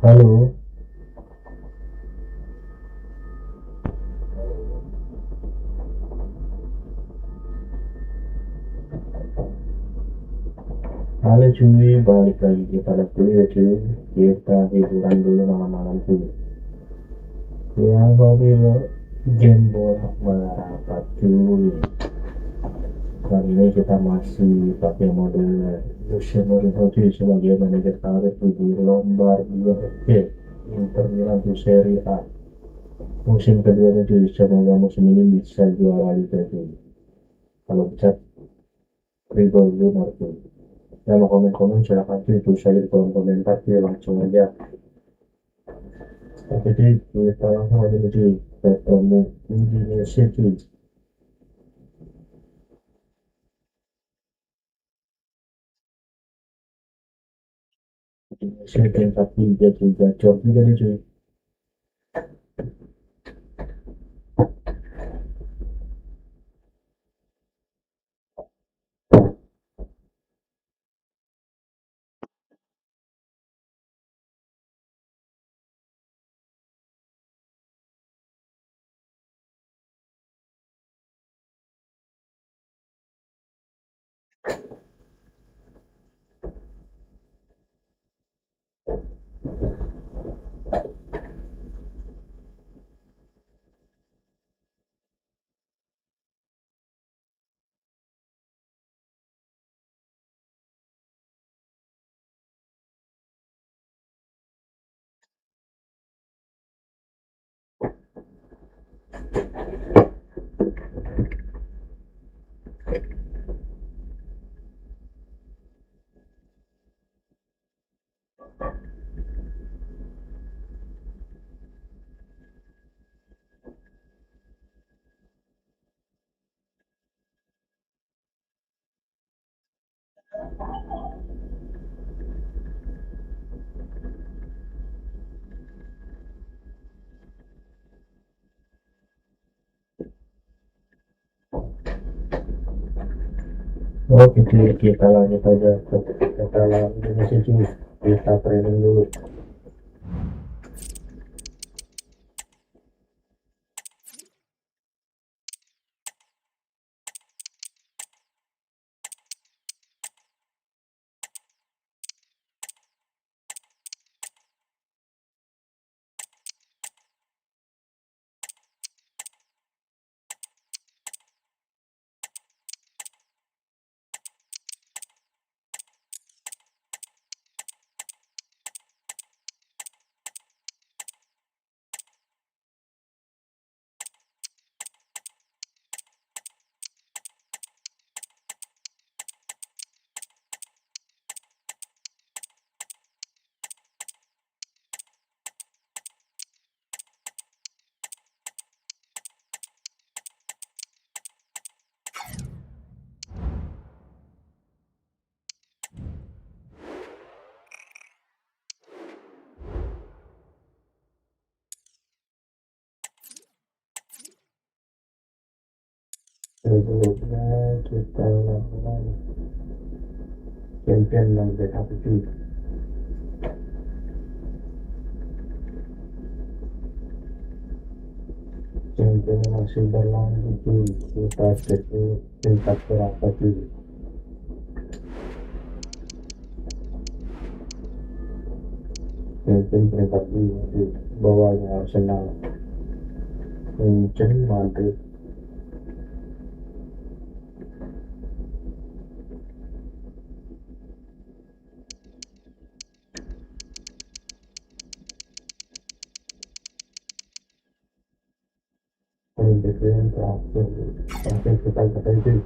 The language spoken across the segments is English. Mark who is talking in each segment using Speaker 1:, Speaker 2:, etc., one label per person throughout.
Speaker 1: Halo, halo cuy, balik lagi kita dulu ya cuy. Kita hiburan dulu malam-malam cuy. Yang hobi game bola merapat cuy. Kali ini kita masih pakai mode Musim MOURINHO cuy sebagai manajer karir di Lombardia FC Inter Milan di Serie A. Musim keduanya cuy, semoga musim ini bisa juara Liga cuy. Kalau bisa triple winner cuy. Ya mau komen-komen silahkan cuy, tulis aja di kolom komentar cuy, langsung aja. Jadi kita langsung aja cuy ketemu Indonesia cuy. Indonesia peringkat 3 cuy, gacor juga nih cuy. Oke cuy, kita lanjut aja ke kita lawan Indonesia cuy. Kita training dulu. Sebelumnya kita lawan champion yang B1 cuy. Champion masih berlanjut cuy. Kita cek dulu tingkat berapa cuy. Champion peringkat 5 cuy. Bawahnya Arsenal, Munchen, Madrid. Olympic yang terakhir sampai kita itu.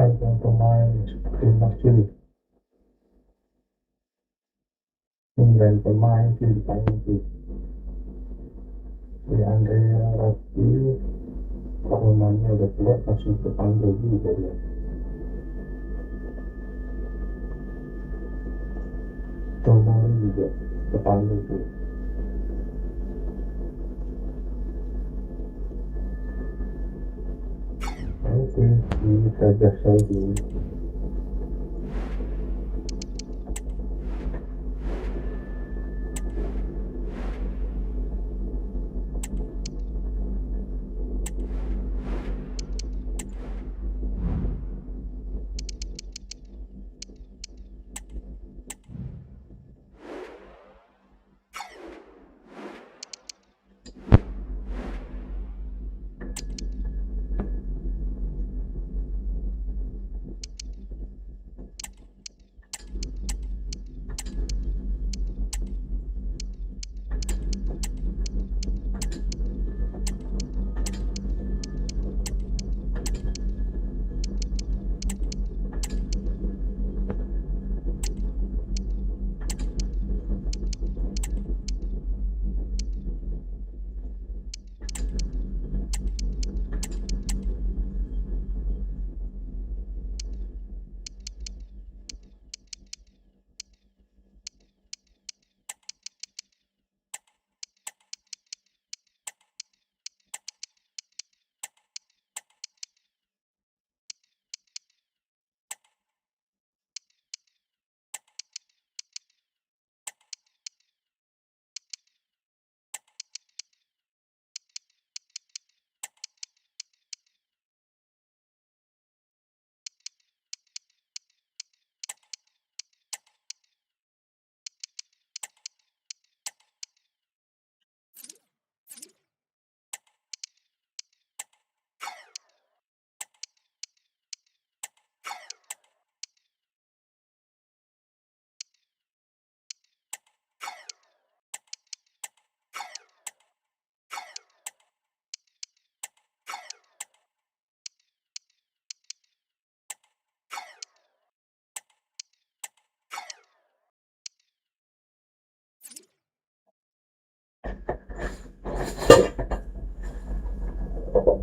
Speaker 1: yang pemain timnas cuy, 9 pemain cuy dipanggil cuy. Si Andrea Raffi pengumumannya udah keluar langsung terpanggil juga dia. Tomori juga terpanggil tuh. Oke, ini saja saja.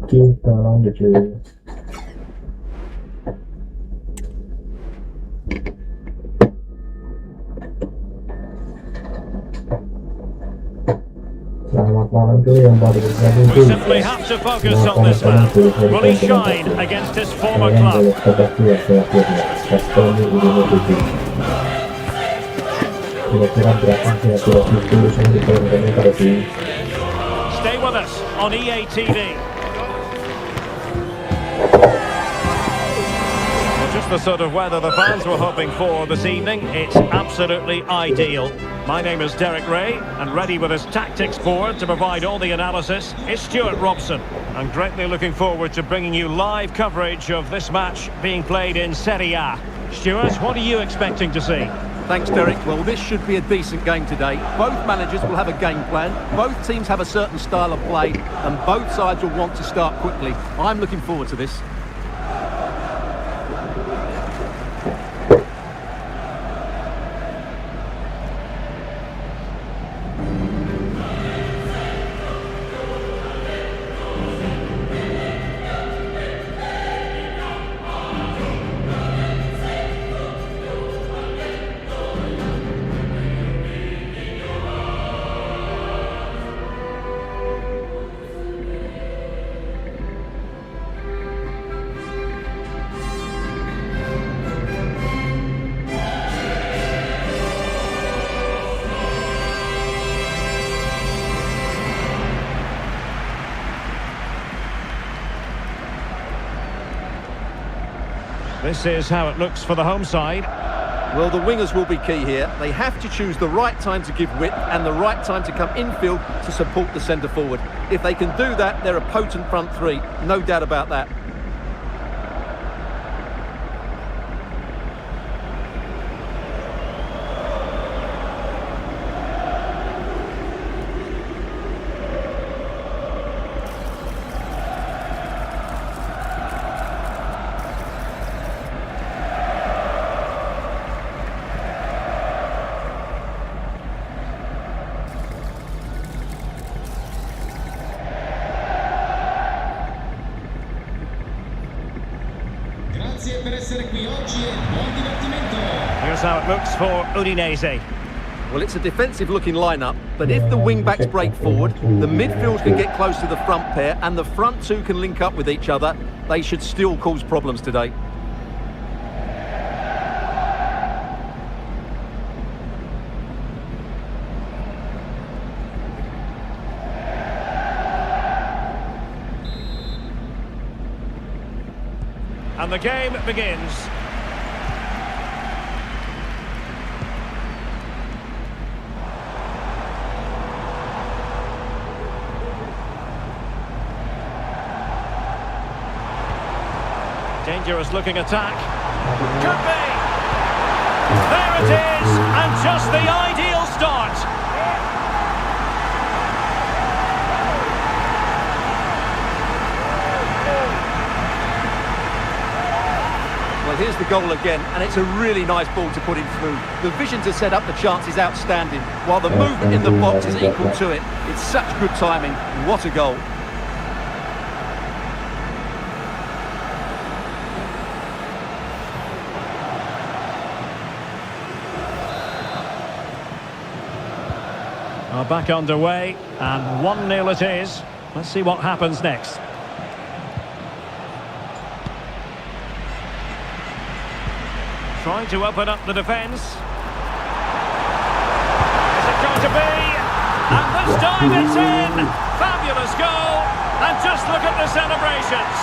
Speaker 1: Kita lanjut cuy. Selamat malam cuy yang baru bergabung cuy.
Speaker 2: We simply have to focus on this man. Will he shine against his former club?
Speaker 1: Kira-kira berapa kira-kira itu yang diperlukan pada sini.
Speaker 2: Stay with us on EA TV. Well, just the sort of weather the fans were hoping for this evening. It's absolutely ideal. My name is Derek Ray, and ready with his tactics board to provide all the analysis is Stuart Robson. I'm greatly looking forward to bringing you live coverage of this match being played in Serie A. Stuart, what are you expecting to see?
Speaker 3: Thanks, Derek. Well, this should be a decent game today. Both managers will have a game plan. Both teams have a certain style of play, and both sides will want to start quickly. I'm looking forward to this.
Speaker 2: This is how it looks for the home side.
Speaker 3: Well, the wingers will be key here. They have to choose the right time to give width and the right time to come infield to support the centre forward. If they can do that, they're a potent front three. No doubt about that.
Speaker 2: Here's how it looks for Udinese.
Speaker 3: Well, it's a defensive-looking lineup, but if the wing-backs break forward, the midfield can get close to the front pair, and the front two can link up with each other, they should still cause problems today.
Speaker 2: And the game begins. Dangerous looking attack. Could be. There it is, and just the ideal start.
Speaker 3: Well, here's the goal again, and it's a really nice ball to put him through. The vision to set up the chance is outstanding, while the movement in the box is equal to it. It's such good timing. What a goal.
Speaker 2: Are back underway, and 1-0 it is. Let's see what happens next. Trying to open up the defence. Is it going to be? And this time it's in! Fabulous goal! And just look at the celebrations!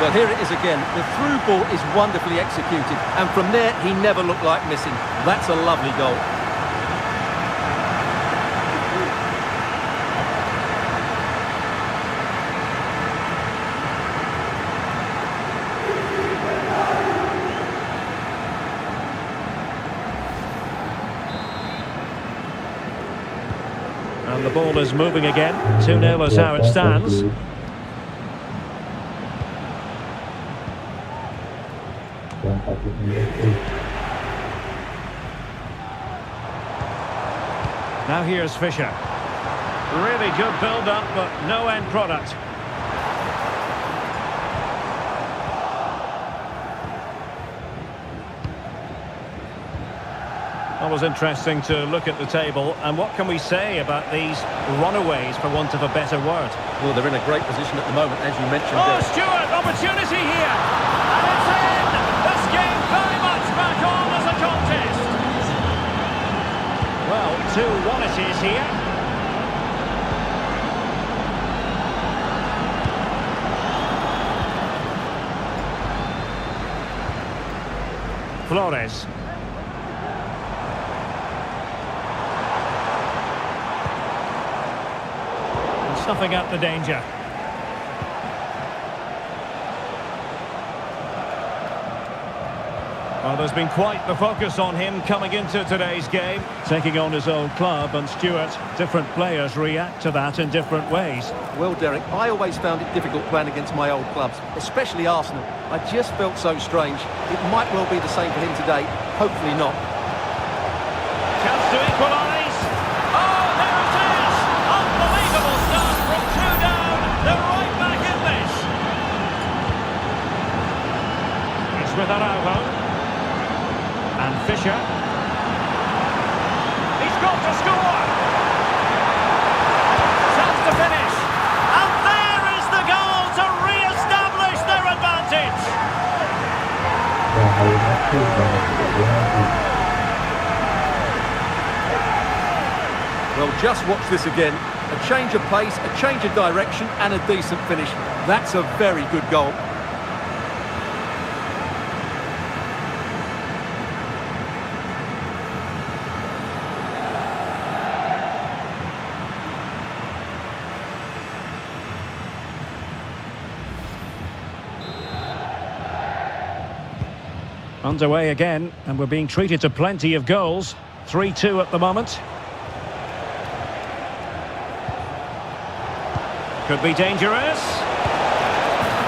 Speaker 3: Well, here it is again. The through ball is wonderfully executed, and from there, he never looked like missing. That's a lovely goal.
Speaker 2: And the ball is moving again. 2-0 is how it stands. Now here's Fisher. Really good build-up, but no end product. Always interesting to look at the table, and what can we say about these runaways, for want of a better word?
Speaker 3: Well, they're in a great position at the moment, as you mentioned.
Speaker 2: Oh, Stewart, opportunity here! And it's in! This game very much back on as a contest! Well, 2-1 it is here. Flores. Snuffing out the danger. Well, there's been quite the focus on him coming into today's game, taking on his old club, and Stewart, different players react to that in different ways.
Speaker 3: Well, Derek, I always found it difficult playing against my old clubs, especially Arsenal. I just felt so strange. It might well be the same for him today. Hopefully not.
Speaker 2: Chance to equalise. Oh, there it is! Unbelievable start from 2 down. They're right back in this. It's with Araujo. And Fisher. He's got to score! Chance to finish. And there is the goal to re-establish their advantage.
Speaker 3: Well, just watch this again. A change of pace, a change of direction, and a decent finish. That's a very good goal.
Speaker 2: Underway again, and we're being treated to plenty of goals. 3-2 at the moment. Could be dangerous.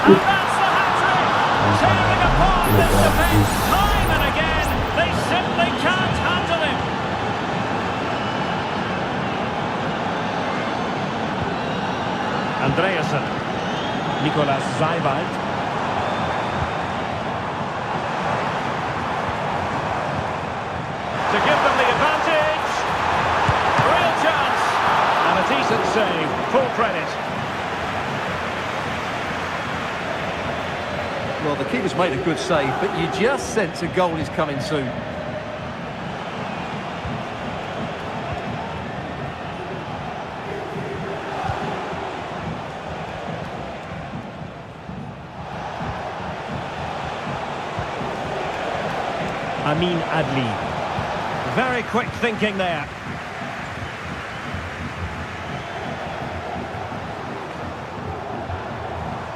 Speaker 2: And that's the hat-trick! Tearing apart this defence time and again. They simply can't handle him. Andreasen. Seibald. To give them the advantage. Real chance. And a decent save. Full credit.
Speaker 3: Well, the keeper's made a good save, but you just sense a goal is coming soon.
Speaker 2: Amin Adli. Very quick thinking there.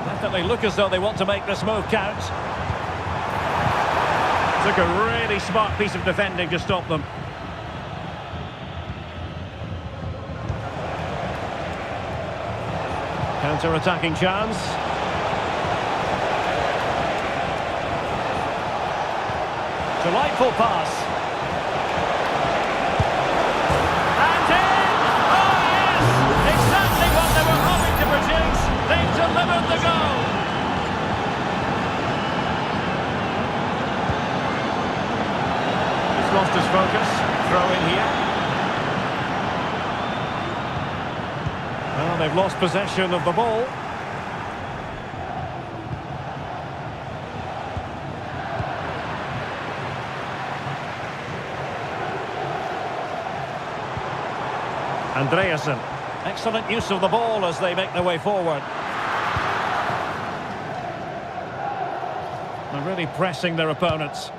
Speaker 2: Definitely look as though they want to make this move count. Took a really smart piece of defending to stop them. Counter-attacking chance. Delightful pass. And in! Oh yes! Exactly what they were hoping to produce. They've delivered the goal. He's lost his focus. Throw in here. Well, they've lost possession of the ball. Andreasen. Excellent use of the ball as they make their way forward. They're really pressing their opponents.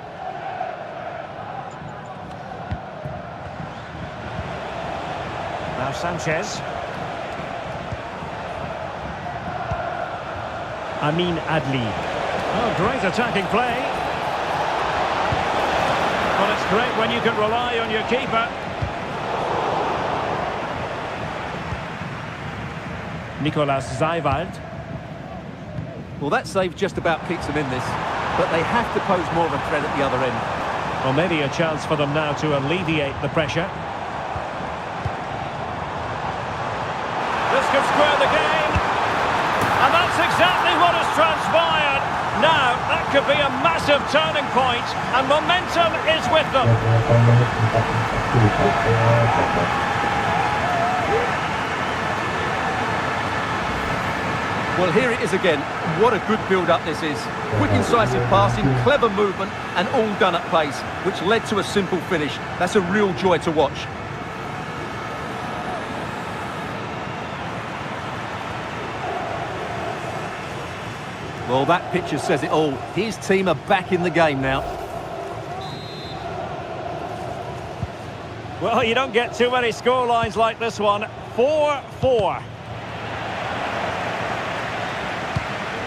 Speaker 2: Now Sanchez. Amin Adli. Oh, great attacking play. Well, it's great when you can rely on your keeper. Seibald.
Speaker 3: Well, that save just about keeps them in this, but they have to pose more of a threat at the other end.
Speaker 2: Well, maybe a chance for them now to alleviate the pressure. This could square the game. And that's exactly what has transpired. Now, that could be a massive turning point, and momentum is with them.
Speaker 3: Well, here it is again. What a good build-up this is. Quick, incisive passing, clever movement, and all done at pace, which led to a simple finish. That's a real joy to watch. Well, that picture says it all. His team are back in the game now.
Speaker 2: Well, you don't get too many scorelines like this one. 4-4.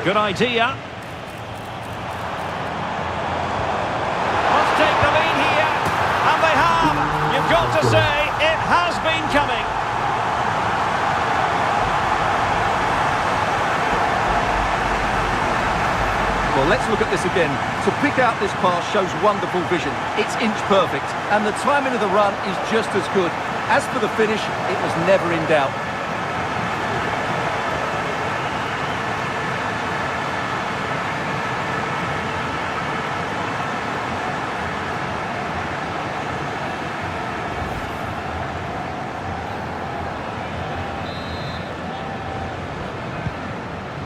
Speaker 2: Good idea. Let's take the lead here. And they have. You've got to say, it has been coming.
Speaker 3: Well, let's look at this again. To pick out this pass shows wonderful vision. It's inch perfect. And the timing of the run is just as good. As for the finish, it was never in doubt.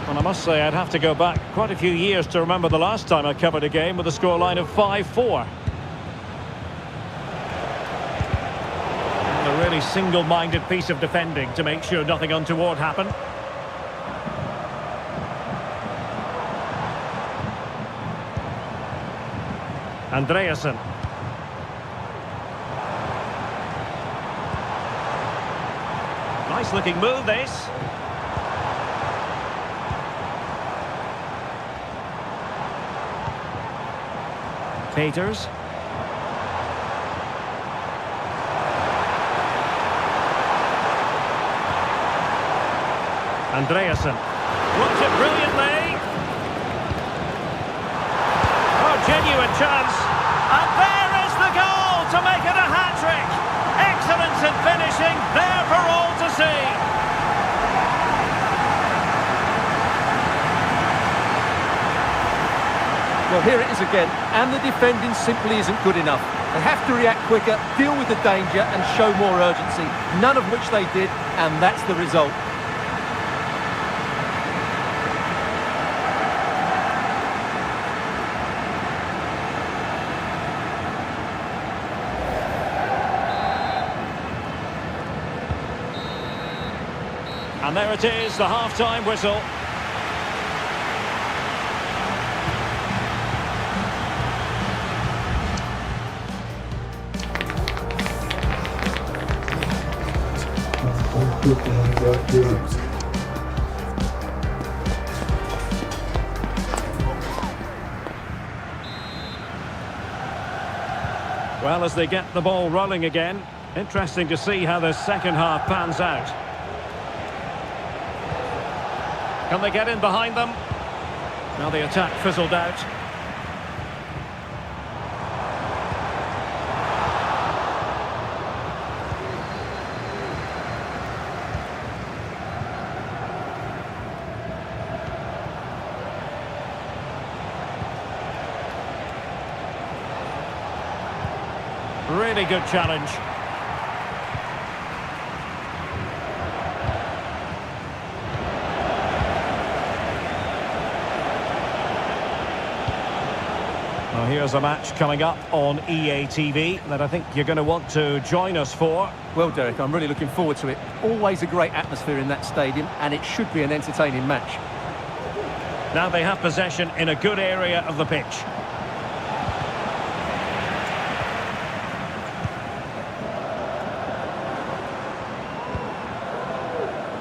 Speaker 2: Well, I must say I'd have to go back quite a few years to remember the last time I covered a game with a scoreline of 5-4. And a really single-minded piece of defending to make sure nothing untoward happened. Andreasen. Nice looking move, this. Peters. Andreasen. Blocked it brilliantly. Oh, genuine chance. And there is the goal to make it a hat-trick. Excellence in finishing, there for all to see.
Speaker 3: Well, here it is again, and the defending simply isn't good enough. They have to react quicker, deal with the danger and show more urgency, none of which they did, and that's the result.
Speaker 2: And there it is, the half-time whistle. Well, as they get the ball rolling again, interesting to see how the second half pans out. Can they get in behind them? Now the attack fizzled out. Really good challenge. Well, here's a match coming up on EA TV that I think you're going to want to join us for.
Speaker 3: Well, Derek, I'm really looking forward to it. Always a great atmosphere in that stadium, and it should be an entertaining match.
Speaker 2: Now they have possession in a good area of the pitch.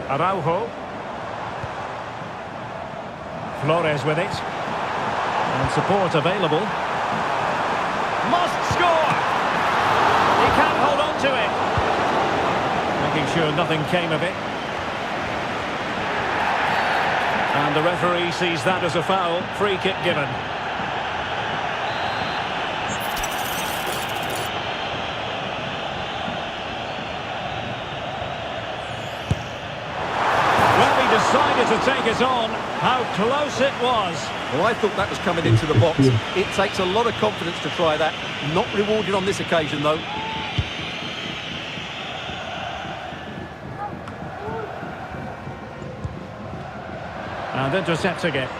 Speaker 2: Araujo. Flores with it. And support available. Must score! He can't hold on to it. Making sure nothing came of it. And the referee sees that as a foul. Free kick given. Decided to take it on. How close it was.
Speaker 3: Well, I thought that was coming into the box. It takes a lot of confidence to try that. Not rewarded on this occasion, though.
Speaker 2: And intercepting it.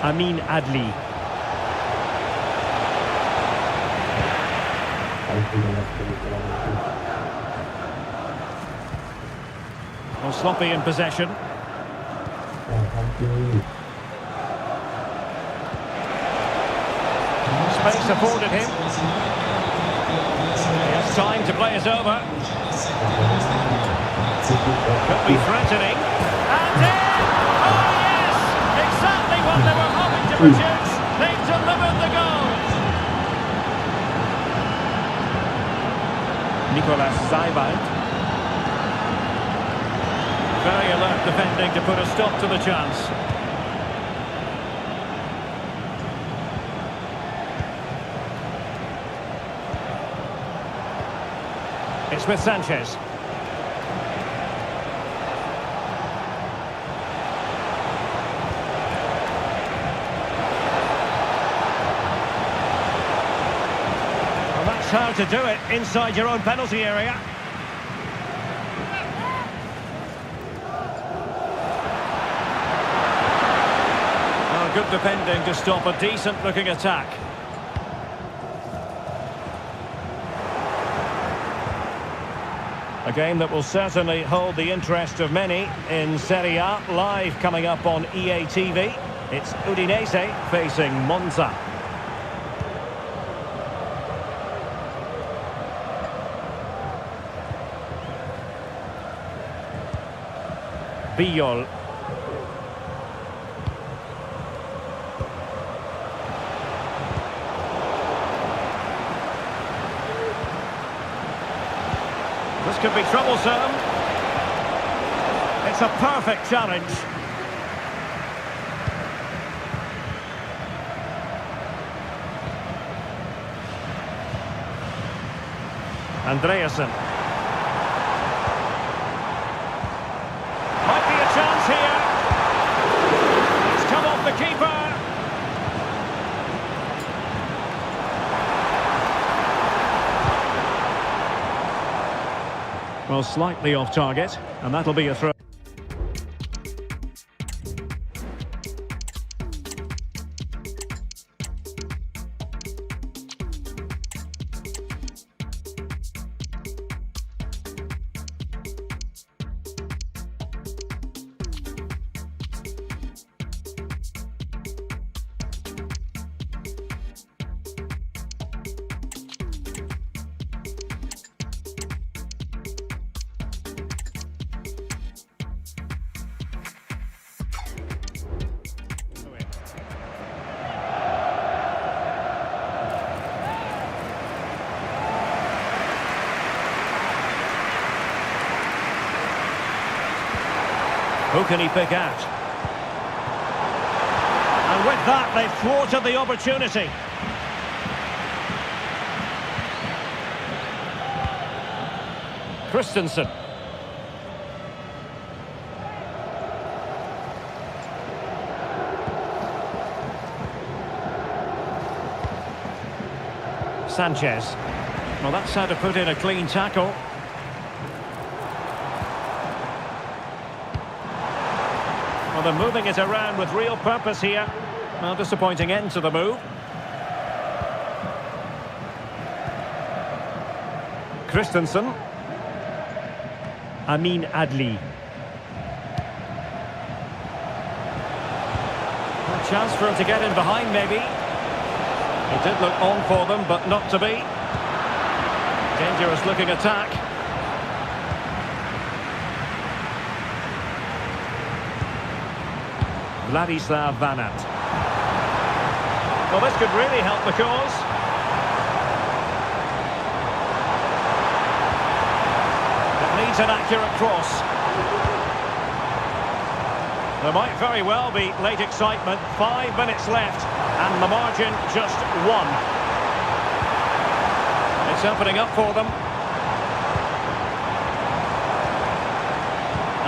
Speaker 2: Amin Adli. Well, sloppy in possession. Space afforded him. He has time to play it over. Could be threatening. And in! Oh yes! Exactly what they were hoping to produce. They've delivered the goal. Nicolas Seibald. Very alert defending to put a stop to the chance. It's with Sanchez. Well, that's how to do it inside your own penalty area. Good defending to stop a decent-looking attack. A game that will certainly hold the interest of many in Serie A, live coming up on EA TV. It's Udinese facing Monza. Biol. This could be troublesome. It's a perfect challenge. Andreasen. Might be a Well, slightly off target, and that'll be a throw. Who can he pick out? And with that, they've thwarted the opportunity. Christensen. Sanchez. Well, that's how to put in a clean tackle. Well, they're moving it around with real purpose here. Well, disappointing end to the move. Christensen. Amin Adli. A chance for him to get in behind, maybe. It did look on for them, but not to be. Dangerous looking attack. Vladislav Vanat. Well, this could really help the cause. It needs an accurate cross. There might very well be late excitement. 5 minutes left, and the margin just 1. It's opening up for them.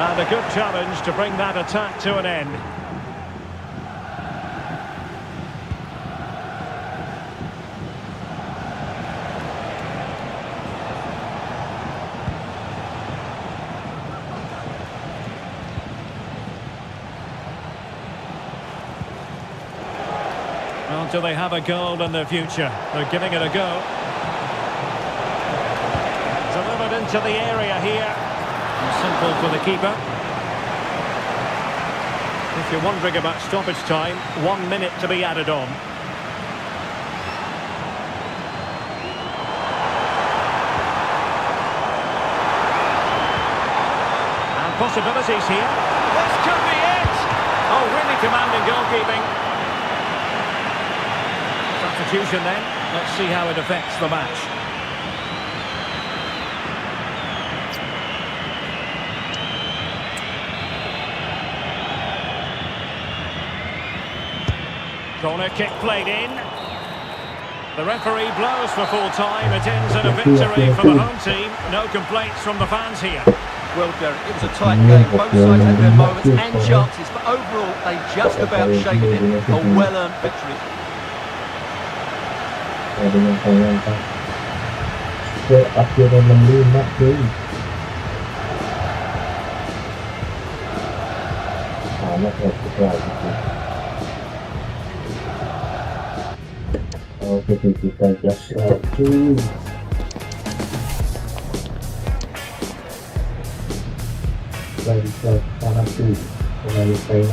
Speaker 2: And a good challenge to bring that attack to an end. Well, do they have a goal in their future? They're giving it a go. Delivered into the area here. Simple for the keeper. If you're wondering about stoppage time, 1 minute to be added on. And possibilities here. This could be it! Oh, really commanding goalkeeping. Substitution then. Let's see how it affects the match. Corner kick played in. The referee blows for full time. It ends in a victory for the home team. No complaints from the fans here.
Speaker 3: Well, Derek, it was a tight game. Both sides had their moments and chances, but overall they just about shaded it. A well-earned victory.
Speaker 1: Dengan sayangkan keakhiran 5 game. Sangat sekali. Oke, kita just lagi. Lagi sekarang tuh mulai saya.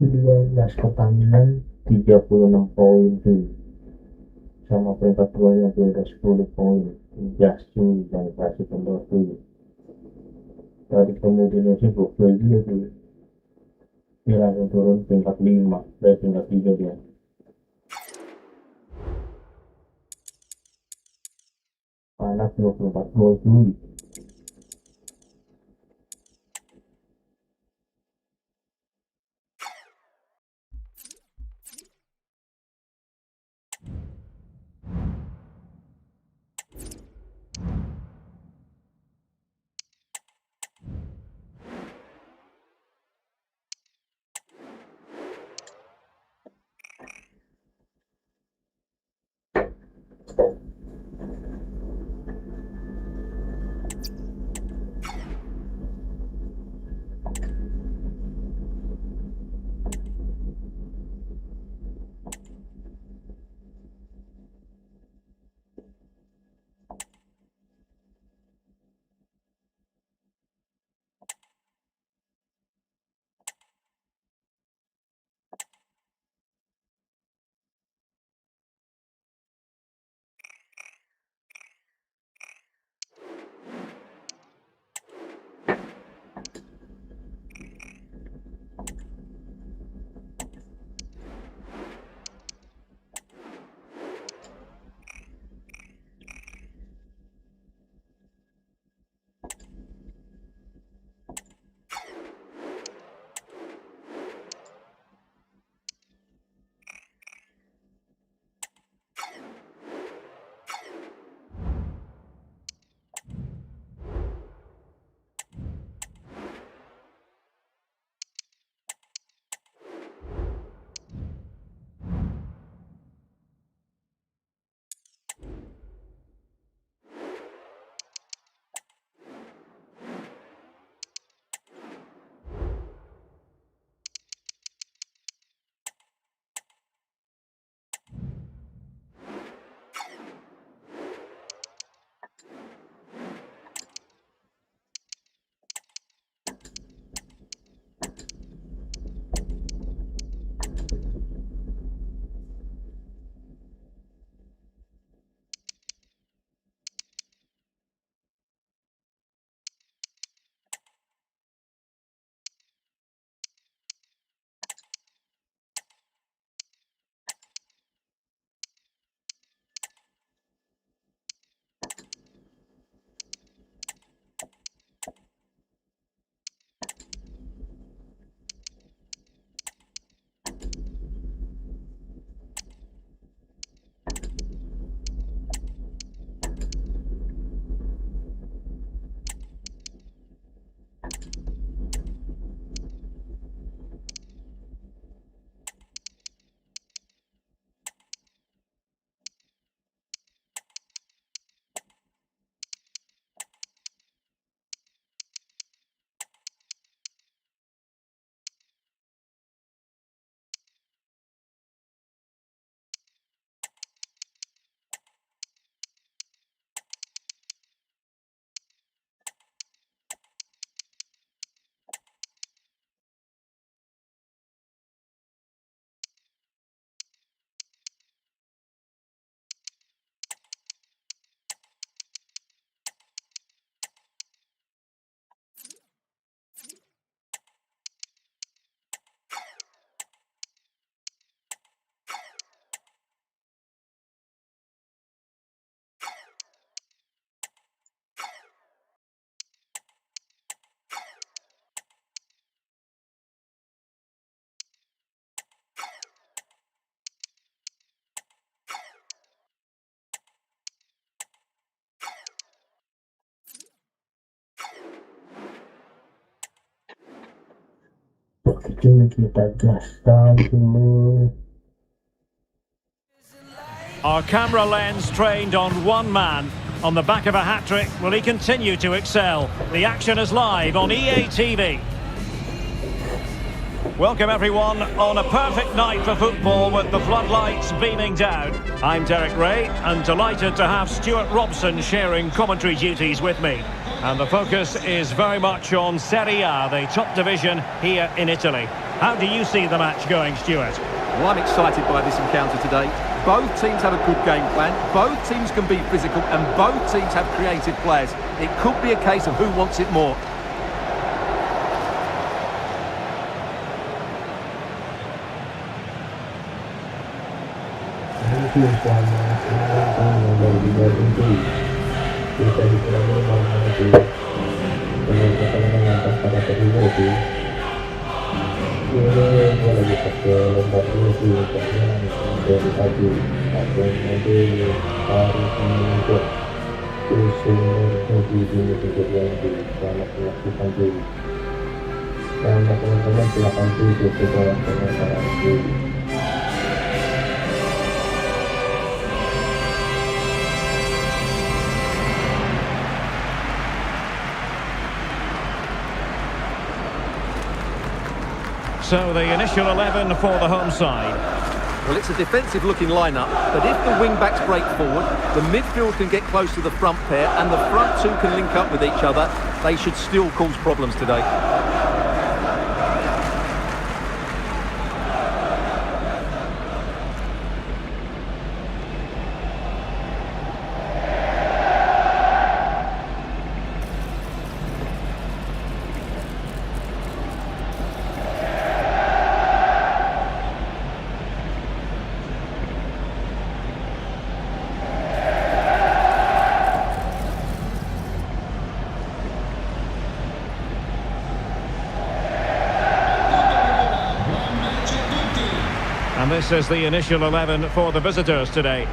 Speaker 1: 12 pertandingan, 36 poin tuh. Sama peringkat duanya tuh udah 10 poin. Gas cuy, dan kasih kendor tuh. Tadi kemudian sibuk lagi tuh. Dia langsung turun peringkat 5, dari peringkat 3 dia. Panas 24 gol cuy. Begitu kita gaskan dulu.
Speaker 2: Our camera lens trained on one man. On the back of a hat-trick, will he continue to excel? The action is live on EA TV. Welcome everyone on a perfect night for football with the floodlights beaming down. I'm Derek Ray and delighted to have Stuart Robson sharing commentary duties with me. And the focus is very much on Serie A, the top division here in Italy. How do you see the match going, Stuart?
Speaker 3: Well, I'm excited by this encounter today. Both teams have a good game plan, both teams can be physical, and both teams have creative players. It could be a case of who wants it more.
Speaker 1: Ini gue lagi pakai Lombardia sih, karena dari pagi atau nanti hari untuk musim hobi ini juga yang di sana melakukan dulu. Dan teman-teman silakan tutup ke bawah komentar dulu.
Speaker 2: So the initial 11 for the home side.
Speaker 3: Well, it's a defensive-looking lineup, but if the wing-backs break forward, the midfield can get close to the front pair, and the front two can link up with each other, they should still cause problems today.
Speaker 2: And this is the initial 11 for the visitors today.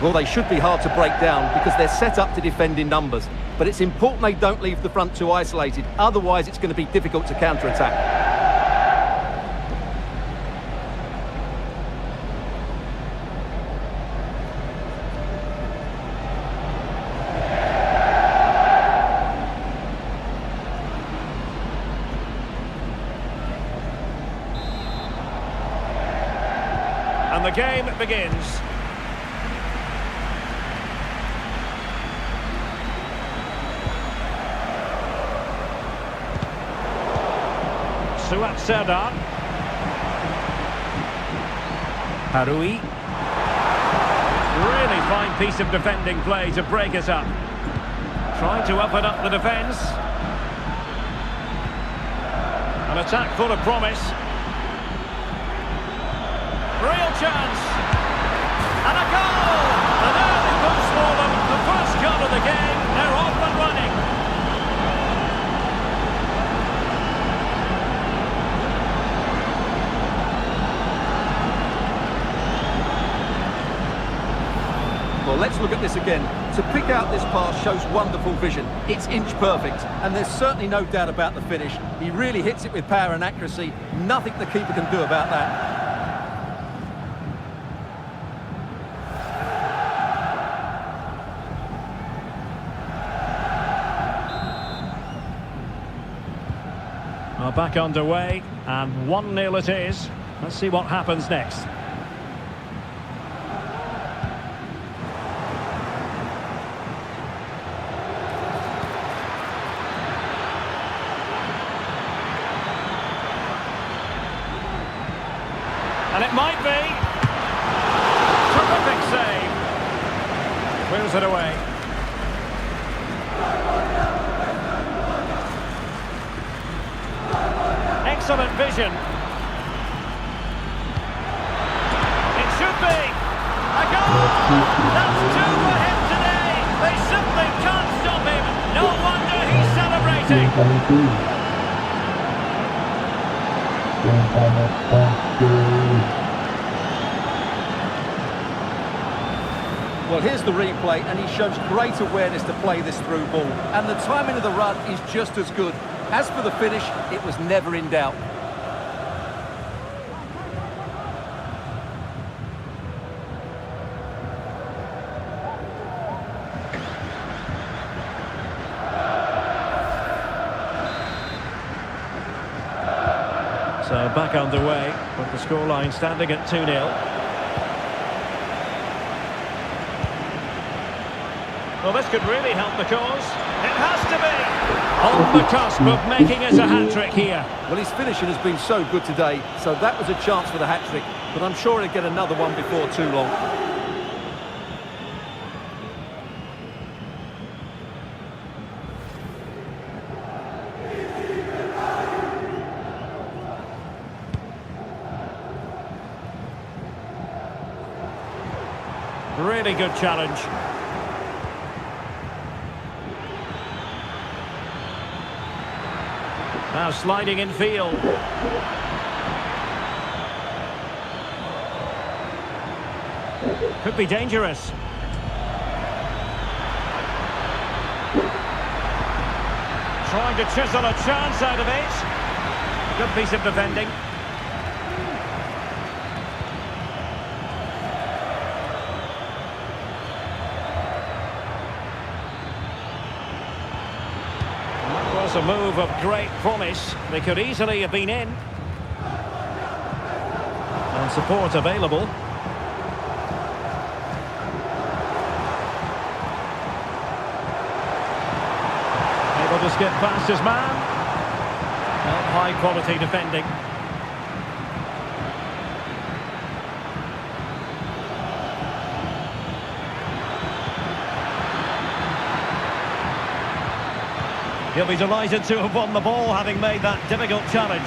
Speaker 3: Well, they should be hard to break down because they're set up to defend in numbers. But it's important they don't leave the front two isolated. Otherwise, it's going to be difficult to counter-attack.
Speaker 2: And the game begins. Suat Serdar. Harui. Really fine piece of defending play to break us up. Trying to open up the defence. An attack full of promise. Real chance. And a goal! An early boost for them. The first goal of the game. They're off and running.
Speaker 3: Well, let's look at this again. To pick out this pass shows wonderful vision. It's inch perfect, and there's certainly no doubt about the finish. He really hits it with power and accuracy. Nothing the keeper can do about that.
Speaker 2: Are back underway, and 1-0 it is. Let's see what happens next. And it might be. Terrific save. Clears it away. Excellent vision. It should be. A goal! That's two for him today. They simply can't stop him. No wonder he's celebrating.
Speaker 3: Well, here's the replay, and he shows great awareness to play this through ball. And the timing of the run is just as good. As for the finish, it was never in doubt.
Speaker 2: So back underway, with the scoreline standing at 2-0. Well, this could really help the cause. It has to be. On the cusp of making it a hat-trick here.
Speaker 3: Well, his finishing has been so good today, so that was a chance for the hat-trick, but I'm sure he'll get another one before too long.
Speaker 2: Really good challenge. Now sliding in field. Could be dangerous. Trying to chisel a chance out of it. Good piece of defending. A move of great promise. They could easily have been in. And support available. Able to skip past his man. Well, high quality defending. He'll be delighted to have won the ball, having made that difficult challenge.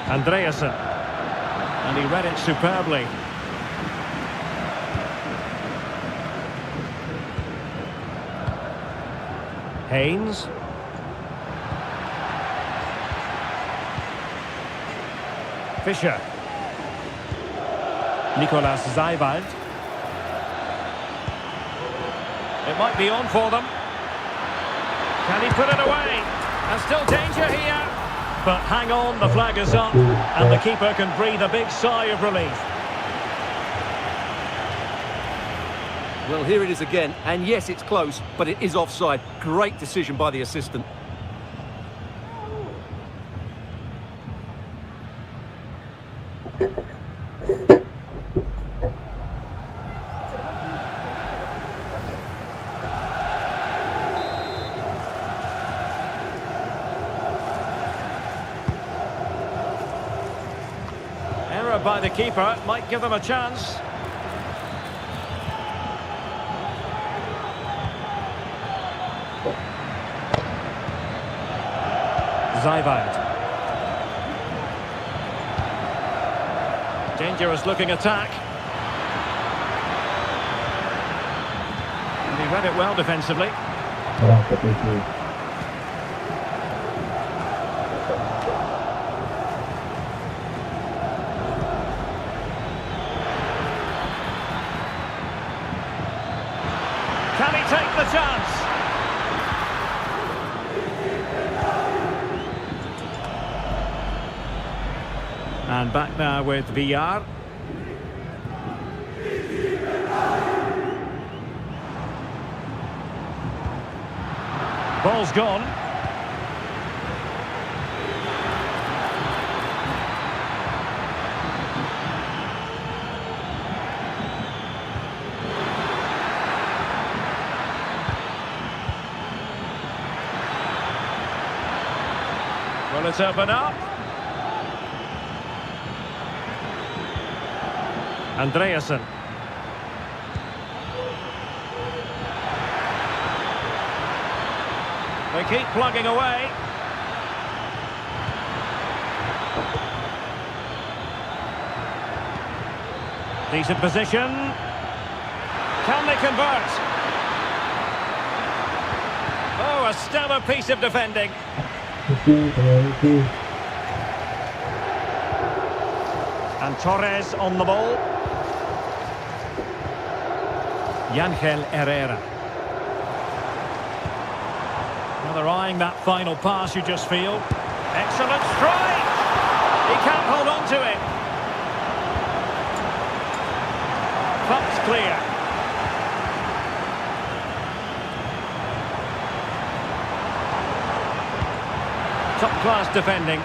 Speaker 2: Andreasen. And he read it superbly. Haynes. Fischer. Nicolas Zeiwald. It might be on for them. Can he put it away? And still danger here. But hang on, the flag is up. And the keeper can breathe a big sigh of relief.
Speaker 3: Well, here it is again, and yes, it's close, but it is offside. Great decision by the assistant.
Speaker 2: Error by the keeper might give them a chance. Zeiwald. Dangerous looking attack. And he read it well defensively. Can he take the chance? And back now with VR. Ball's gone. Well, it's open up. Andreasen. They keep plugging away. Decent position. Can they convert? Oh, a stellar piece of defending. And Torres on the ball. Yangel Herrera. Well, they're eyeing that final pass, you just feel. Excellent strike! He can't hold on to it. Pump's clear. Top-class defending.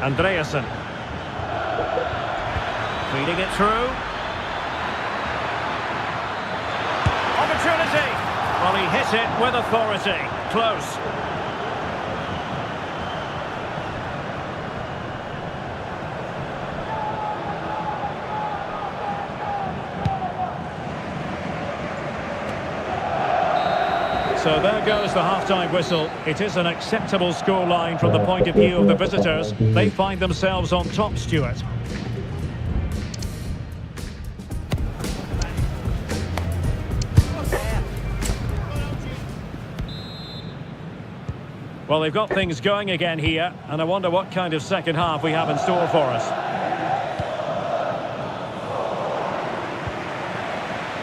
Speaker 2: Andreasen. Feeding it through. Opportunity. Well, he hit it with authority. Close. So there goes the half-time whistle. It is an acceptable scoreline from the point of view of the visitors. They find themselves on top, Stuart. Well, they've got things going again here, and I wonder what kind of second half we have in store for us.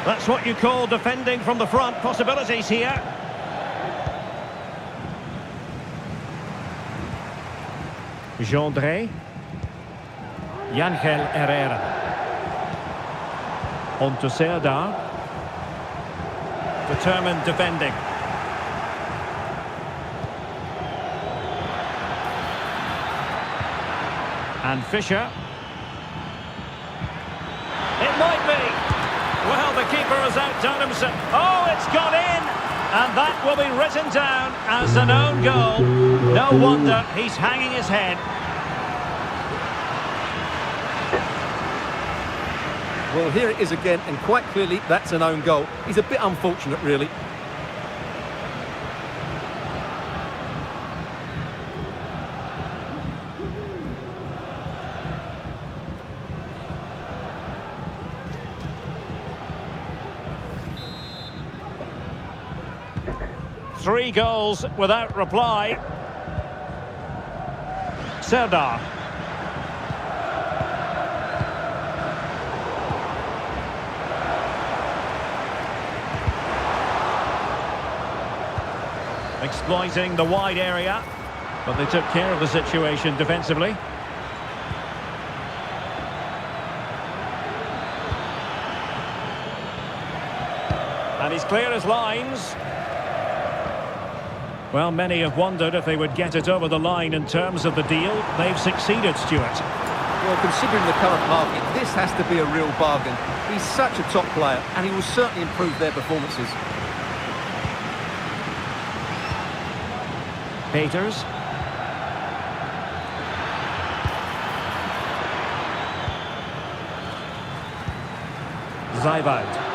Speaker 2: That's what you call defending from the front. Possibilities here. Gendré. Yangel Herrera. On to Serdar. Determined defending. And Fisher. It might be. Well, the keeper has outdone himself. Oh, it's gone in. And that will be written down as an own goal. No wonder he's hanging his head.
Speaker 3: Well, here it is again, and quite clearly that's an own goal. He's a bit unfortunate, really.
Speaker 2: Three goals without reply. Serdar. Exploiting the wide area, but they took care of the situation defensively. And he's clear as lines. Well, many have wondered if they would get it over the line in terms of the deal. They've succeeded, Stuart.
Speaker 3: Well, considering the current market, this has to be a real bargain. He's such a top player, and he will certainly improve their performances.
Speaker 2: Peters. Zijvoud.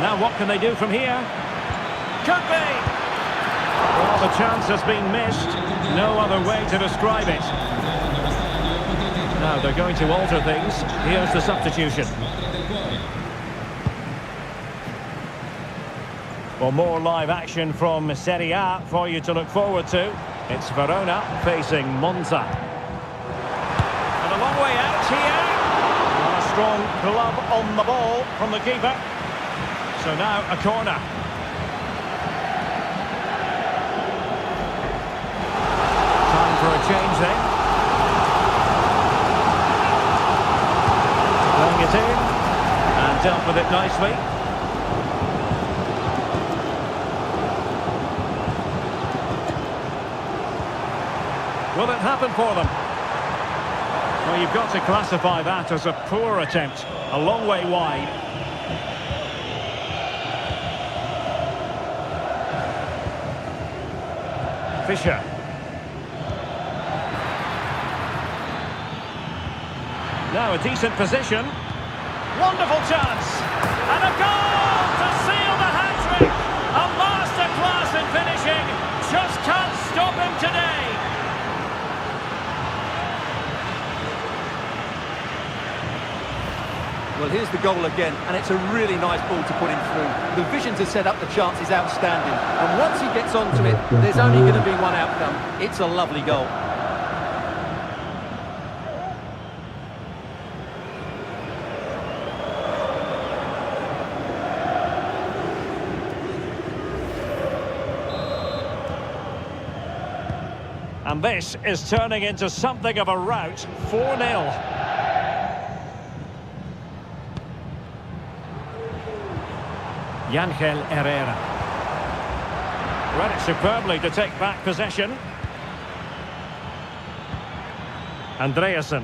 Speaker 2: Now what can they do from here? Could be! Well, the chance has been missed. No other way to describe it. Now they're going to alter things. Here's the substitution. Well, more live action from Serie A for you to look forward to. It's Verona facing Monza. And a long way out here. And a strong glove on the ball from the keeper. So now a corner. Time for a change then. Playing it in. And dealt with it nicely. Will it happen for them? Well, you've got to classify that as a poor attempt. A long way wide. Fisher. Now a decent position. Wonderful chance. And a goal to seal the hat-trick. A masterclass in finishing. Just can't stop him today.
Speaker 3: Well, here's the goal again, and it's a really nice ball to put him through. The vision to set up the chance is outstanding, and once he gets onto it, there's only going to be one outcome. It's a lovely goal.
Speaker 2: And this is turning into something of a rout. 4-0. Yangel Herrera. Read it superbly to take back possession. Andreasen.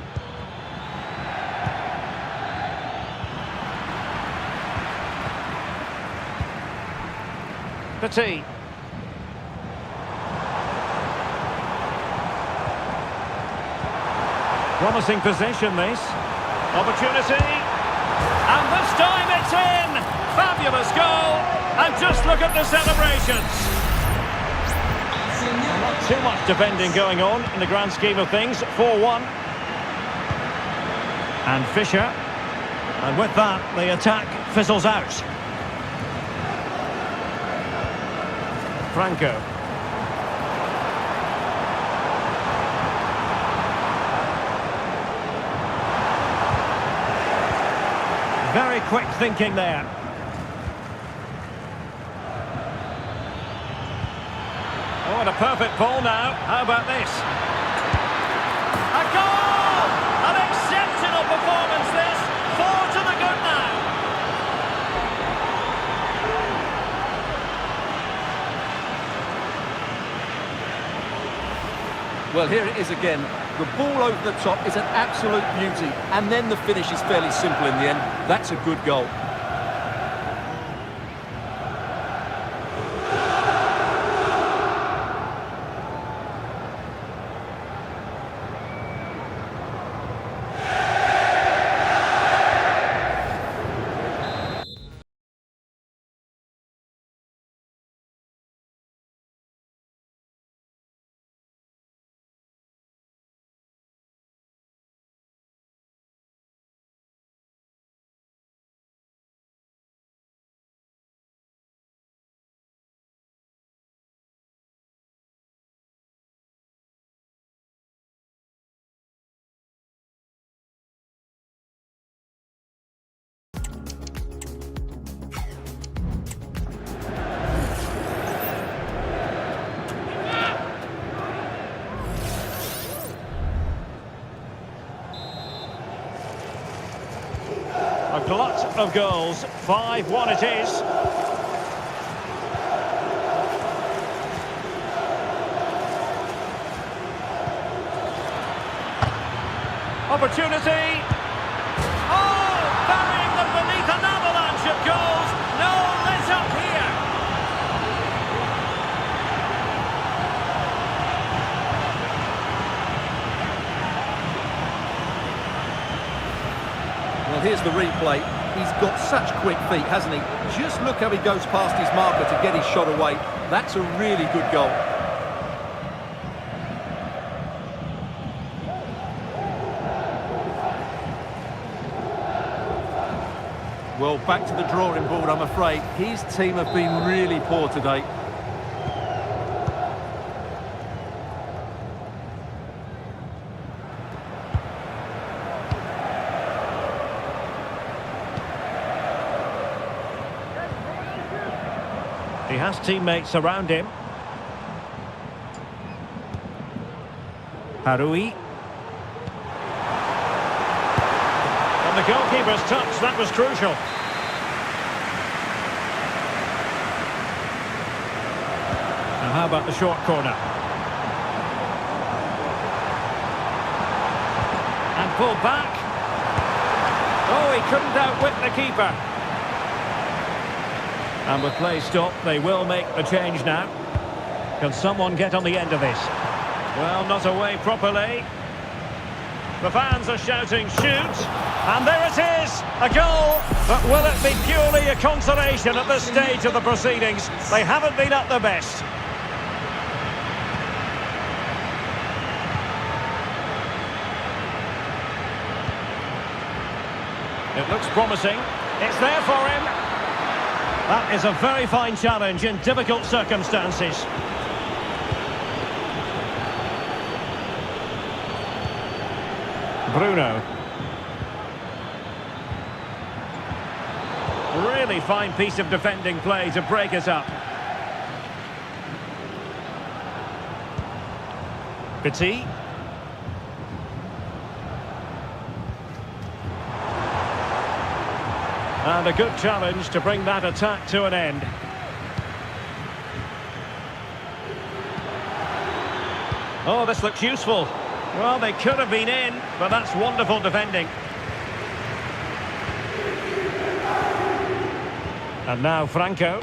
Speaker 2: Petit. Promising possession, this. Opportunity. And this time it's in! Fabulous goal! And just look at the celebrations. Not too much defending going on in the grand scheme of things. 4-1. And Fischer. And with that, the attack fizzles out. Franco. Very quick thinking there. Oh, and a perfect ball now. How about this? A goal! An exceptional performance this. 4 to the good now.
Speaker 3: Well, here it is again. The ball over the top is an absolute beauty, and then the finish is fairly simple in the end. That's a good goal.
Speaker 2: A glut of goals. 5-1 it is. Opportunity. Oh, burying them beneath an avalanche of goals. No let up here.
Speaker 3: Well, here's the replay. He's got such quick feet, hasn't he? Just look how he goes past his marker to get his shot away. That's a really good goal. Well, back to the drawing board, I'm afraid. His team have been really poor today.
Speaker 2: He has teammates around him. Harui. And the goalkeeper's touch, that was crucial. Now how about the short corner? And pulled back. Oh, he couldn't outwit the keeper. And with play stopped, they will make a change now. Can someone get on the end of this? Well, not away properly. The fans are shouting, shoot! And there it is, a goal! But will it be purely a consolation at this stage of the proceedings? They haven't been at their best. It looks promising. It's there for him. That is a very fine challenge in difficult circumstances. Bruno. Really fine piece of defending play to break it up. Petit. And a good challenge to bring that attack to an end. Oh, this looks useful. Well, they could have been in, but that's wonderful defending. And now Franco.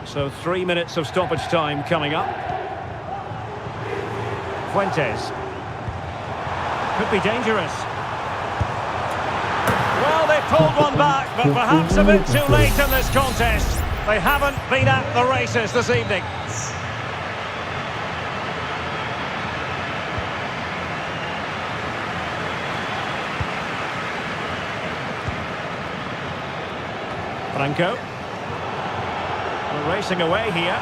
Speaker 2: So 3 minutes of stoppage time coming up. Fuentes. Could be dangerous. Well, they pulled one back, but perhaps a bit too late in this contest. They haven't been at the races this evening. Franco. We're racing away here.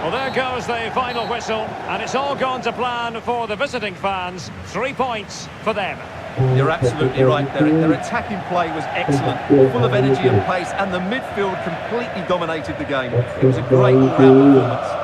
Speaker 2: Well, there goes the final whistle, and it's all gone to plan for the visiting fans. 3 points for them.
Speaker 3: You're absolutely right, Derek. Their attacking play was excellent, full of energy and pace, and the midfield completely dominated the game. It was a great all-round performance.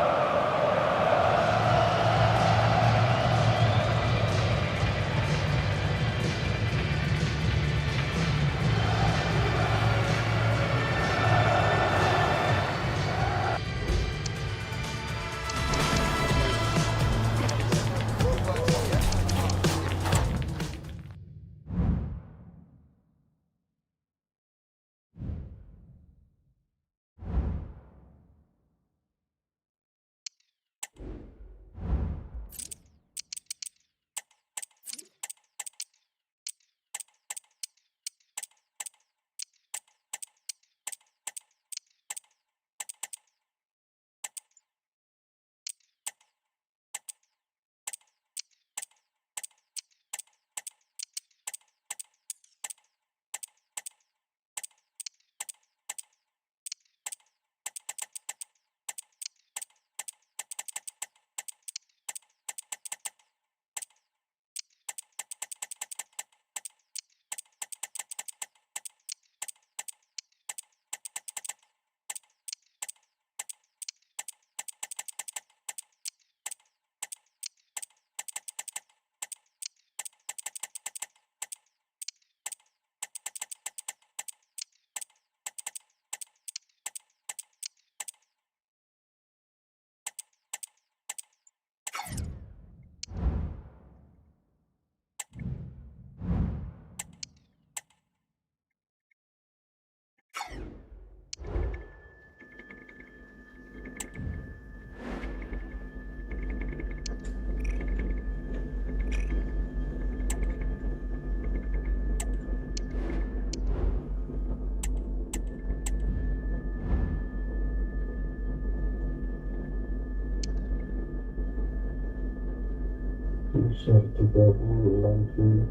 Speaker 1: Bisa 30 langsung.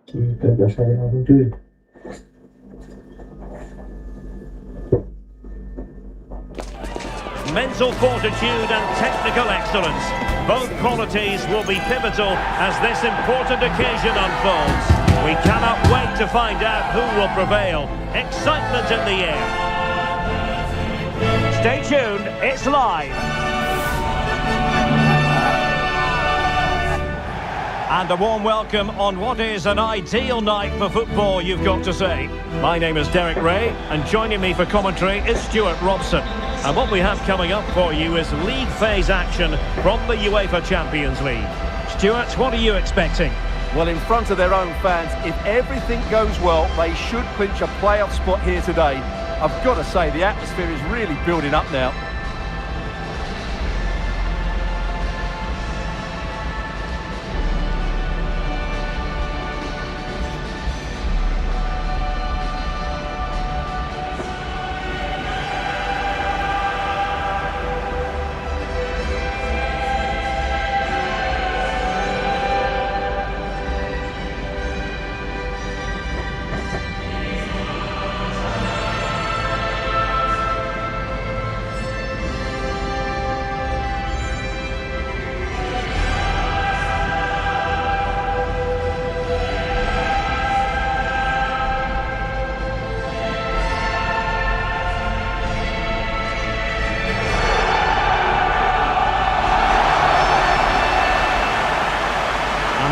Speaker 1: Kita biasa dengan cuy.
Speaker 2: Mental fortitude and technical excellence. Both qualities will be pivotal as this important occasion unfolds. We cannot wait to find out who will prevail. Excitement in the air. Stay tuned, it's live. And a warm welcome on what is an ideal night for football, you've got to say. My name is Derek Ray, and joining me for commentary is Stuart Robson. And what we have coming up for you is league phase action from the UEFA Champions League. Stuart, what are you expecting?
Speaker 3: Well, in front of their own fans, if everything goes well, they should clinch a playoff spot here today. I've got to say, the atmosphere is really building up now.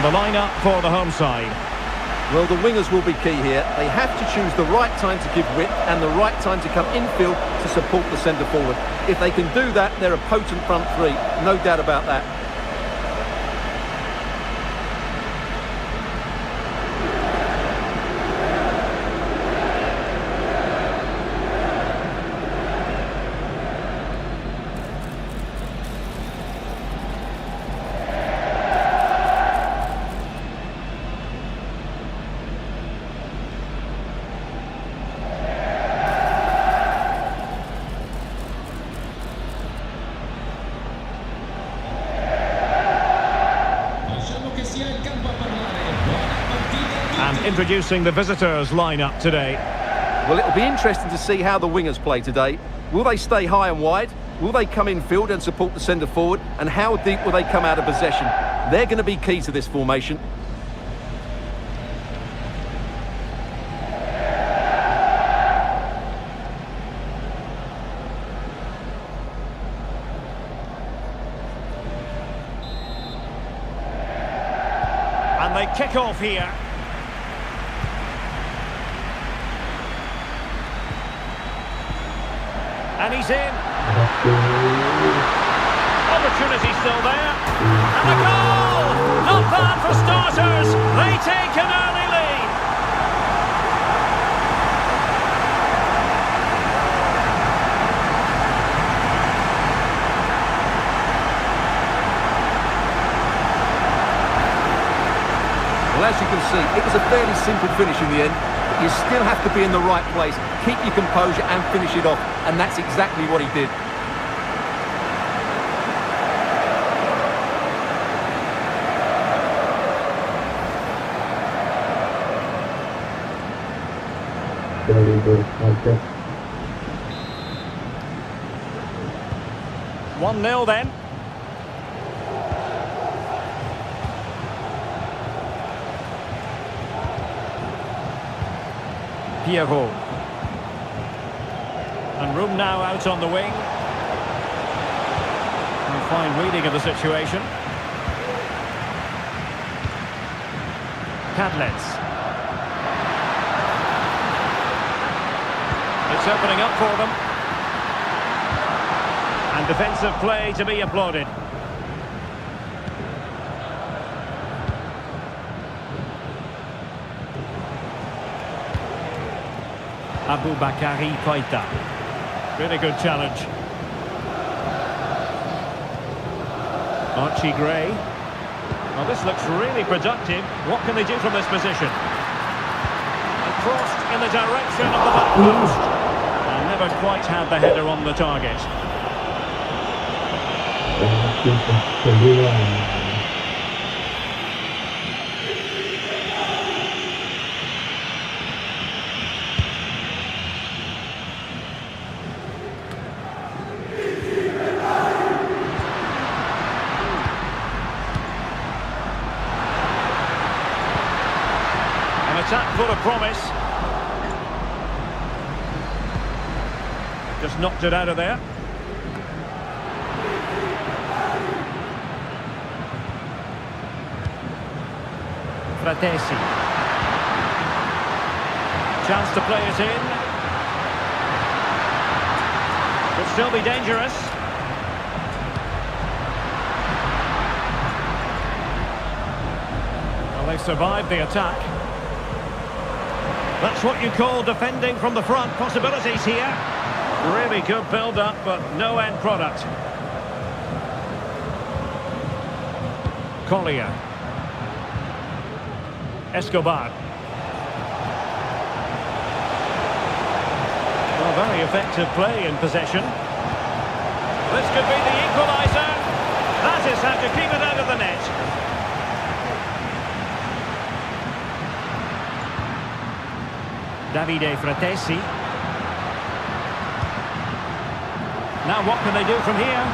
Speaker 2: The lineup for the home side.
Speaker 3: Well, the wingers will be key here. They have to choose the right time to give width and the right time to come infield to support the centre forward. If they can do that, they're a potent front three, no doubt about that.
Speaker 2: And introducing the visitors lineup today.
Speaker 3: Well, it'll be interesting to see how the wingers play today. Will they stay high and wide? Will they come infield and support the centre forward? And how deep will they come out of possession? They're going to be key to this formation.
Speaker 2: And they kick off here. And he's in. Opportunity still there. And a goal! Not bad for starters. They take an early lead.
Speaker 3: Well, as you can see, it was a fairly simple finish in the end. But you still have to be in the right place, keep your composure and finish it off. And that's exactly what he did.
Speaker 1: Very good. Okay.
Speaker 2: 1-0 then. Pierrot. And room now out on the wing. And fine reading of the situation. Cadlets. It's opening up for them. And defensive play to be applauded. Aboubakary Keita. Really good challenge. Archie Gray. Well, this looks really productive. What can they do from this position? And crossed in the direction of the back post. And never quite had the header on the target. full of promise. Just knocked it out of there. Fratesi. Chance to play it in. Could still be dangerous. Well, they survived the attack. That's what you call defending from the front. Possibilities here. Really good build-up, but no end product. Collier. Escobar. Well, very effective play in possession. This could be the equaliser. That is how to keep it out of the net. Davide Fratesi. Now what can they do from here?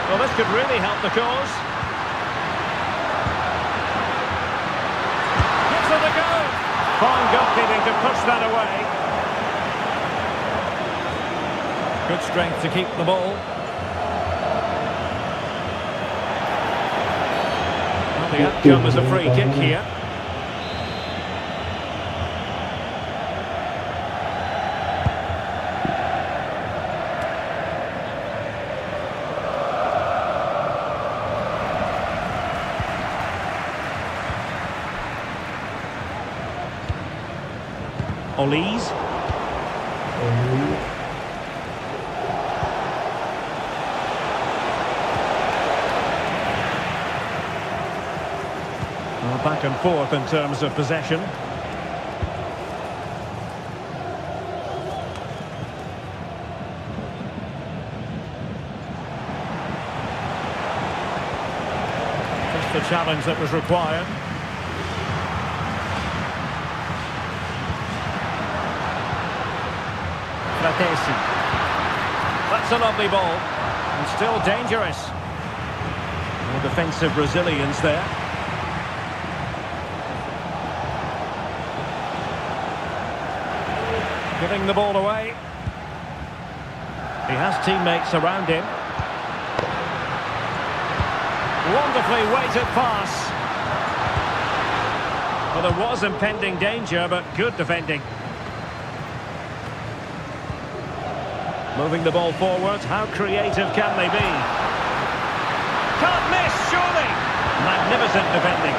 Speaker 2: Well, this could really help the cause. Gives it a go. Fine goalkeeping to push that away. Good strength to keep the ball. Well, the outcome is a free kick here. Olise. Well, back and forth in terms of possession. Just the challenge that was required. Fratesi. That's a lovely ball. And still dangerous. More defensive resilience there. Giving the ball away. He has teammates around him. Wonderfully weighted pass. Well, there was impending danger, but good defending. Moving the ball forward, how creative can they be? Can't miss, surely! Magnificent defending.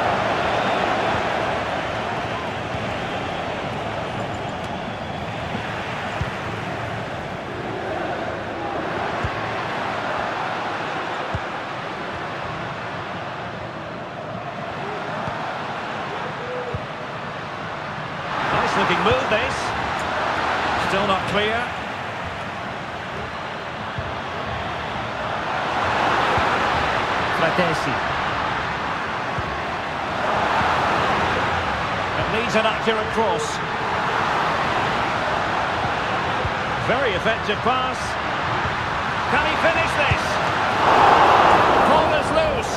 Speaker 2: Nice looking move, this. Still not clear. Fratesi. It needs an accurate cross. Very effective pass. Can he finish this? Ball is loose.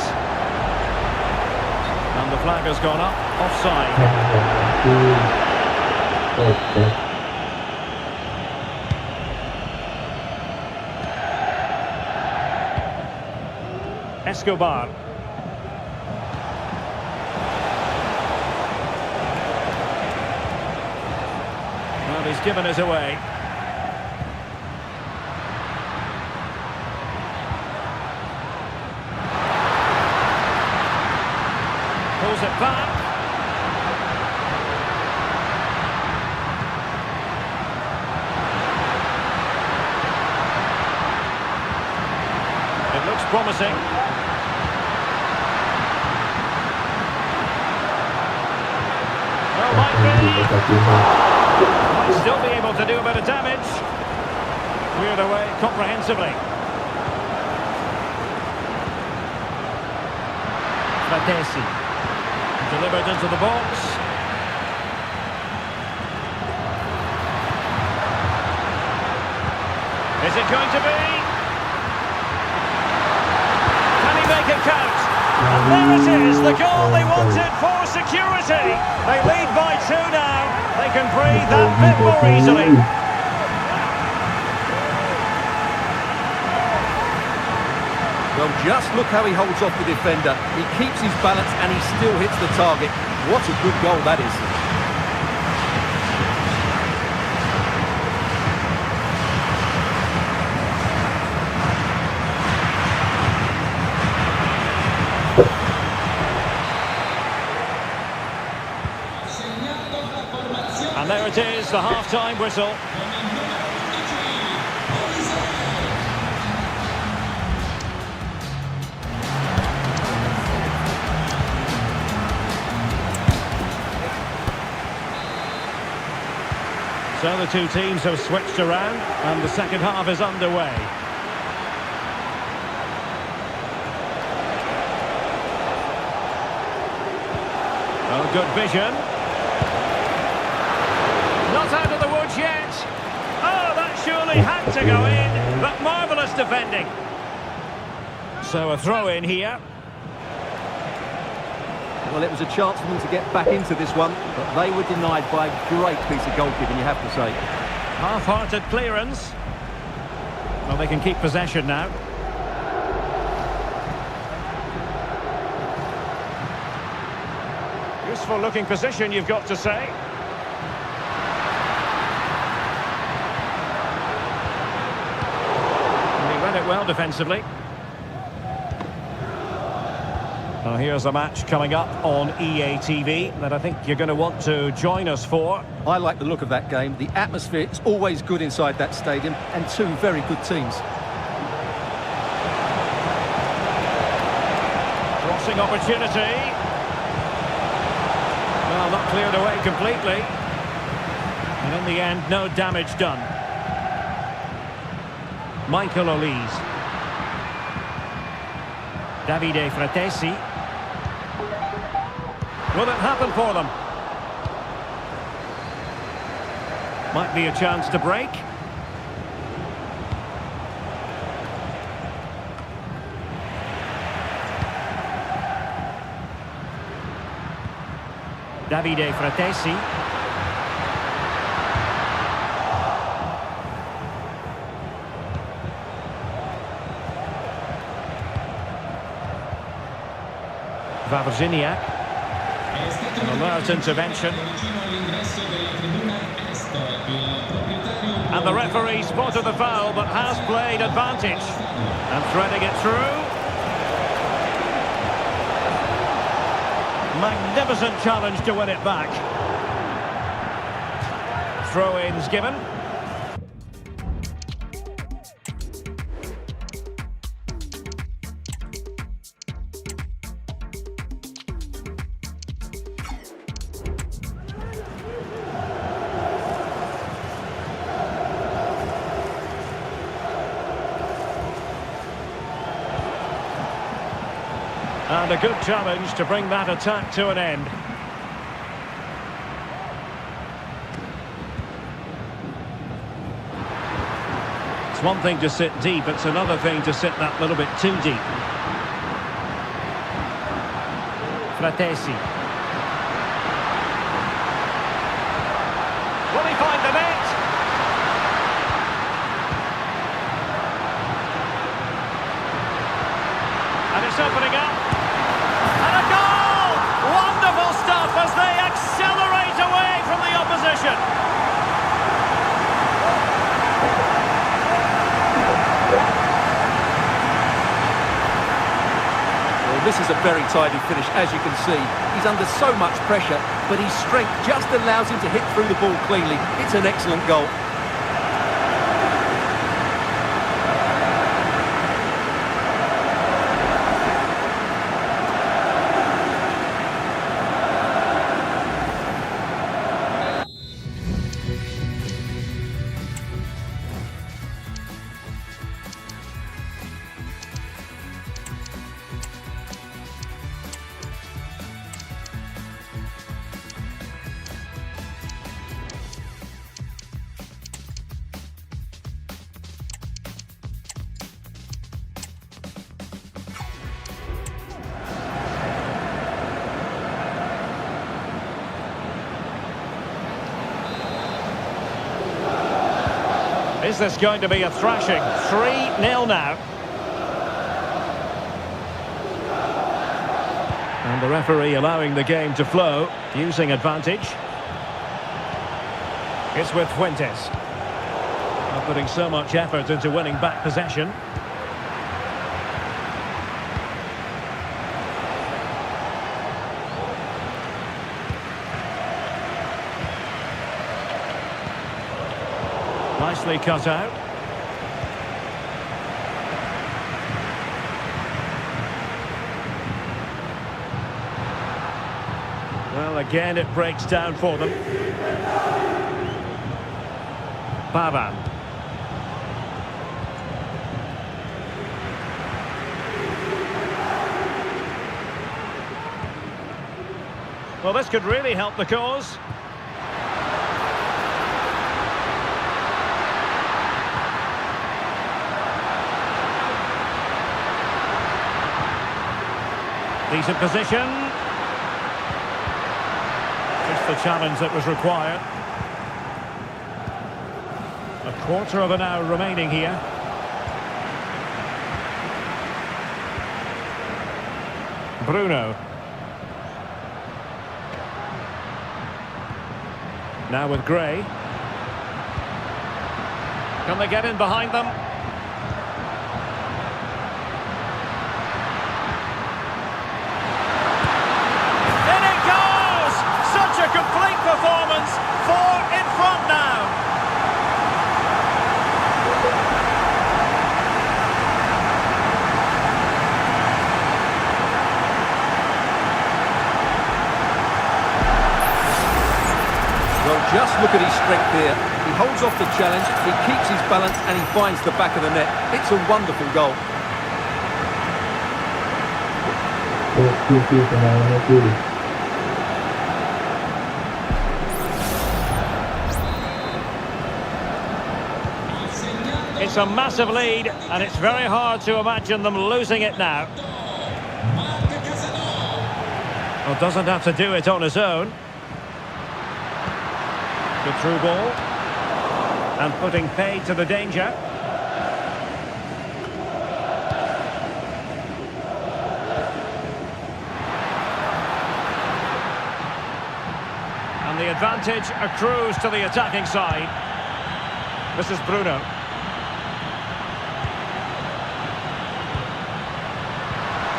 Speaker 2: And the flag has gone up. Offside. Escobar. Well, he's given us away. Pulls it back. It looks promising. Might still be able to do a bit of damage. Cleared away comprehensively. Fratesi. Delivered into the box. Is it going to be? Can he make make it count. And there it is, the goal they wanted for security. They lead by 2 now. They can breathe that bit more easily.
Speaker 3: Well, just look how he holds off the defender. He keeps his balance and he still hits the target. What a good goal that is.
Speaker 2: And there it is, the half-time whistle. So the two teams have switched around and the second half is underway. Oh, good vision. Not out of the woods yet. Oh, that surely had to go in, but marvellous defending. So a throw in here.
Speaker 3: Well, it was a chance for them to get back into this one, but they were denied by a great piece of goalkeeping, you have to say.
Speaker 2: Half-hearted clearance. Well, they can keep possession now. Useful looking position, you've got to say. And he read it well defensively. Now here's a match coming up on EA TV that I think you're going to want to join us for.
Speaker 3: I like the look of that game. The atmosphere is always good inside that stadium, and two very good teams.
Speaker 2: Crossing opportunity. Well, not cleared away completely. And in the end, no damage done. Michael Olise. Davide Fratesi. Will it happen for them? Might be a chance to break. Davide Fratesi. Wawrzyniak. An alert intervention. And the referee spotted the foul but has played advantage. And threading it through. Magnificent challenge to win it back. Throw-ins given. And a good challenge to bring that attack to an end. It's one thing to sit deep, it's another thing to sit that little bit too deep. Fratesi. Will he find the net? And it's opening up. And a goal! Wonderful stuff as they accelerate away from the opposition.
Speaker 3: Well, this is a very tidy finish, as you can see. He's under so much pressure, but his strength just allows him to hit through the ball cleanly. It's an excellent goal.
Speaker 2: Is this going to be a thrashing? 3-0 now. And the referee allowing the game to flow, using advantage. It's with Fuentes. Not putting so much effort into winning back possession. Nicely cut out. Well, again, it breaks down for them. Pavan. Well, this could really help the cause. Decent position. Just the challenge that was required. A quarter of an hour remaining here. Bruno. Now with Gray. Can they get in behind them? In it goes! Such a complete performance. 4 in front now.
Speaker 3: Well, just look at his strength here. He holds off the challenge, he keeps his balance and he finds the back of the net. It's a wonderful goal.
Speaker 2: It's a massive lead, and it's very hard to imagine them losing it now. Well, doesn't have to do it on his own. Good through ball. And putting paid to the danger. And the advantage accrues to the attacking side. This is Bruno.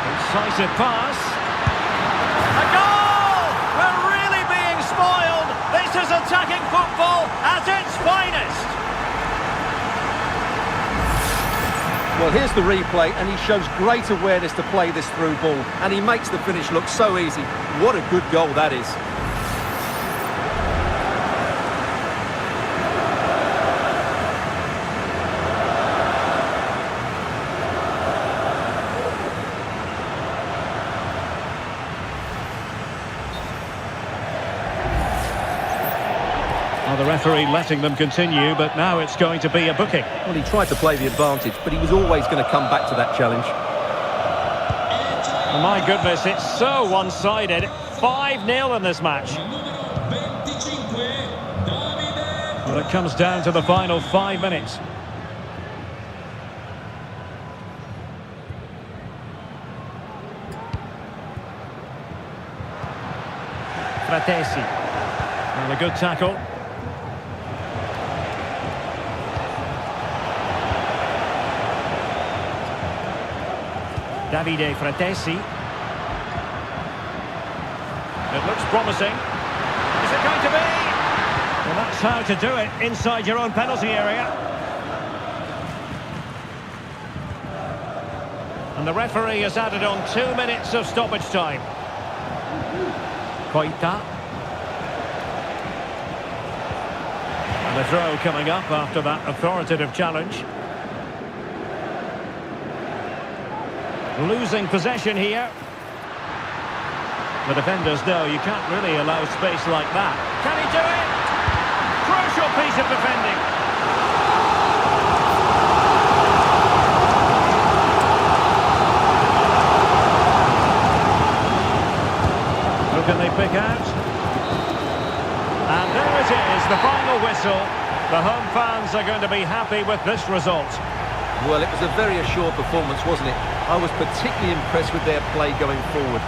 Speaker 2: Incisive pass. A goal! We're really being spoiled. This is attacking football at its finest.
Speaker 3: Well, here's the replay and he shows great awareness to play this through ball and he makes the finish look so easy. What a good goal that is.
Speaker 2: Well, the referee letting them continue, but now it's going to be a booking.
Speaker 3: Well, he tried to play the advantage, but he was always going to come back to that challenge.
Speaker 2: Oh, my goodness, it's so one-sided. 5-0 in this match. Well, it comes down to the final 5 minutes. Fratesi. Well, a good tackle. Davide Fratesi. It looks promising. Is it going to be? Well, that's how to do it inside your own penalty area. And the referee has added on 2 minutes of stoppage time. Koita. And a throw coming up after that authoritative challenge. Losing possession here. The defenders know you can't really allow space like that. Can he do it? Crucial piece of defending. Who can they pick out? And there it is, the final whistle. The home fans are going to be happy with this result.
Speaker 3: Well, it was a very assured performance, wasn't it? I was particularly impressed with their play going forward.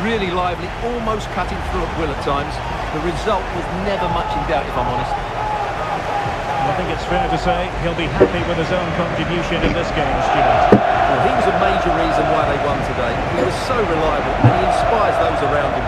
Speaker 3: Really lively, almost cutting through at will at times. The result was never much in doubt, if I'm honest.
Speaker 2: I think it's fair to say he'll be happy with his own contribution in this game, Stuart.
Speaker 3: Well, he was a major reason why they won today. He was so reliable and he inspires those around him.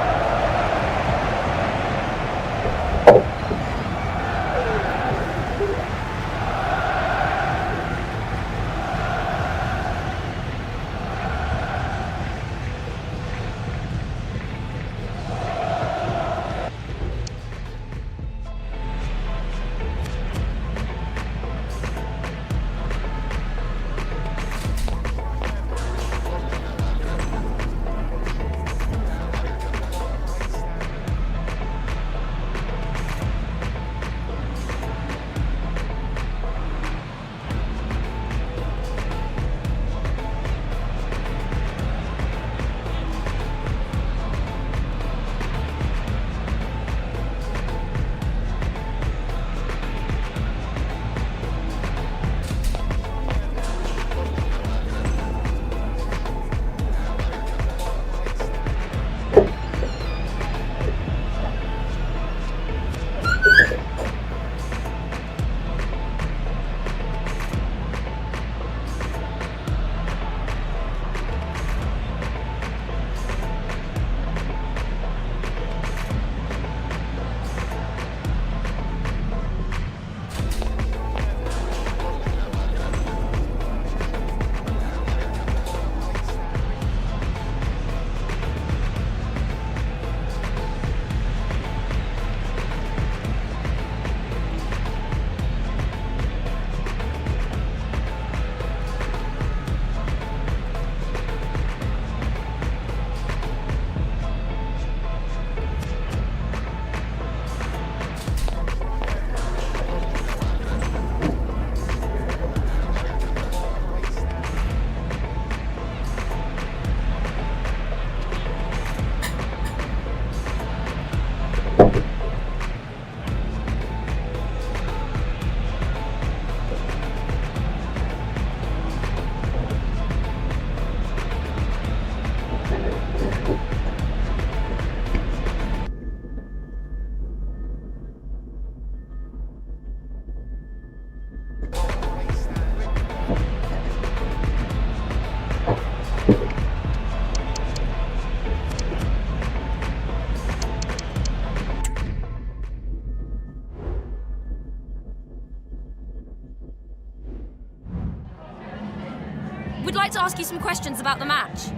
Speaker 4: We'd like to ask you some questions about the match.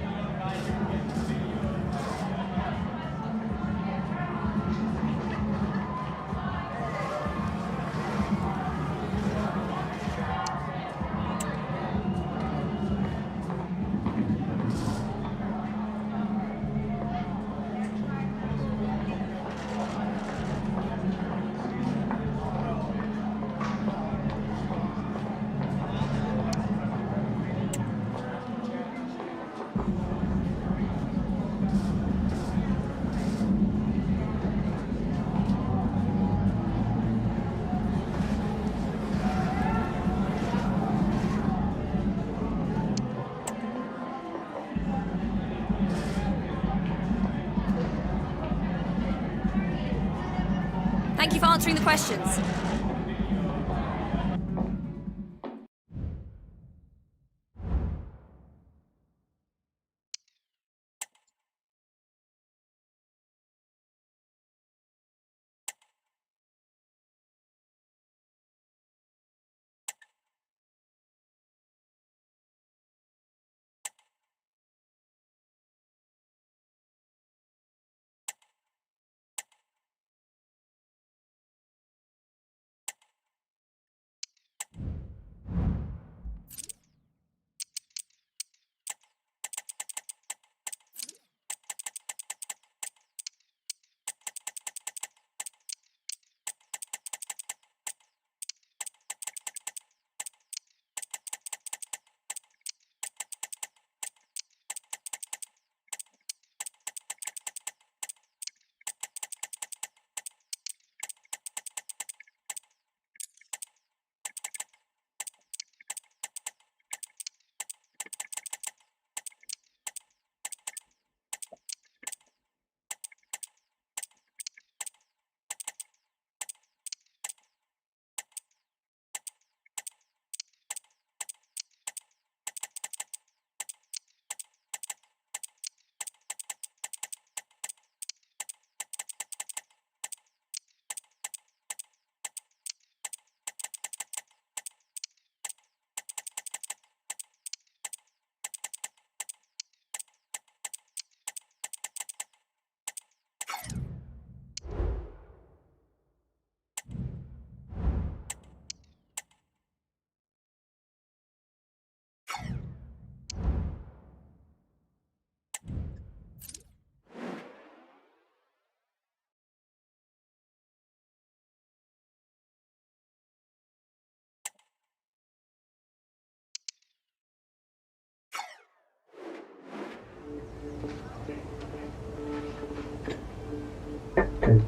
Speaker 4: Thank you for answering the questions.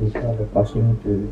Speaker 1: bisa lepas ini cuy.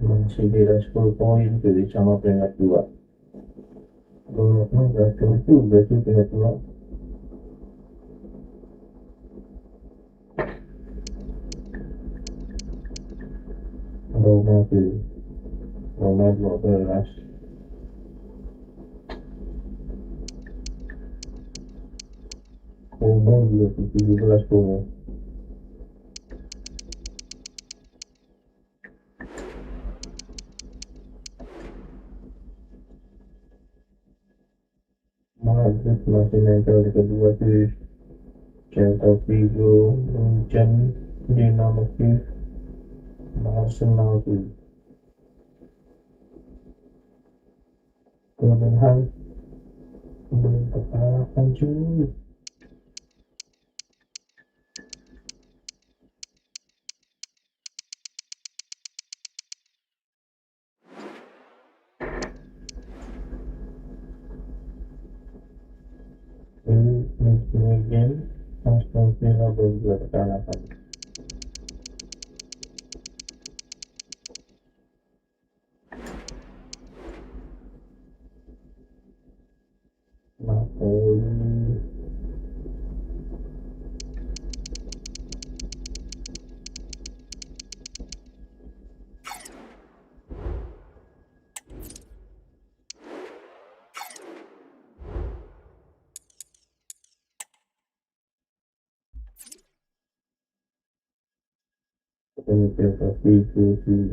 Speaker 1: Masih beda 10 poin cuy sama peringkat 2. Gak jauh juga sih peringkat 2. Roma tuh, Roma 12. Como juga 17 Como. Madrid masih nempel di kedua sih. Celta Vigo, Munchen, Dinamo Kiev, Arsenal tuh. Tottenham belum kepalakan cuy. Ini game Aston Villa belum juga terkalahkan. Napoli ketemu Celta Vigo sih.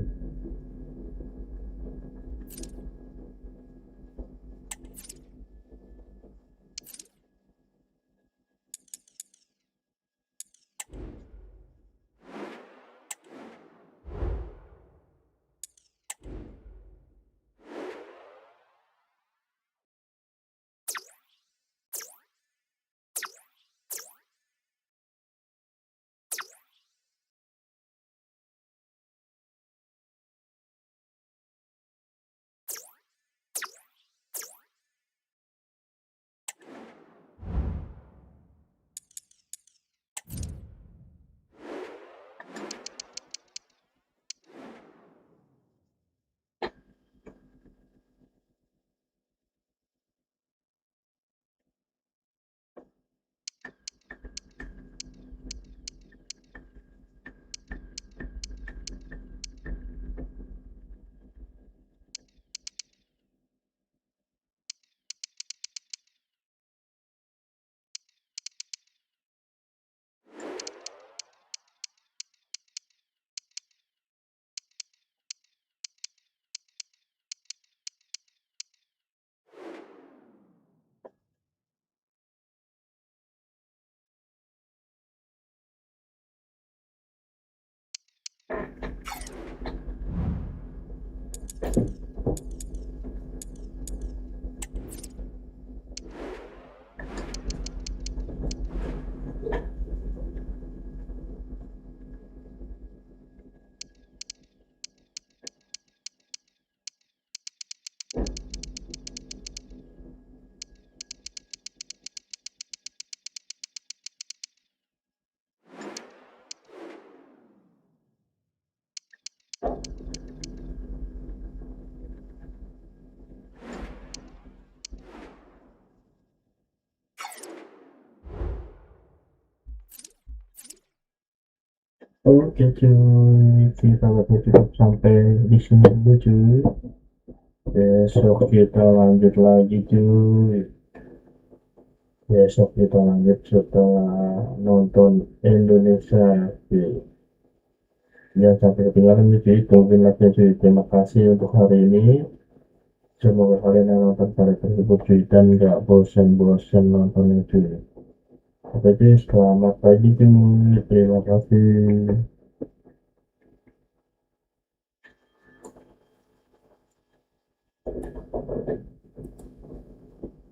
Speaker 1: Oke cuy, kita bakal cukup sampai di sini dulu cuy. Besok kita lanjut lagi cuy. Besok kita lanjut setelah nonton Indonesia cuy. Jangan sampai ketinggalan nih cuy, tungguin lagi cuy. Terima kasih untuk hari ini. Semoga kalian yang nonton pada terhibur cuy dan gak bosan-bosan nontonnya cuy. Oke cuy, selamat pagi cuy. Terima kasih.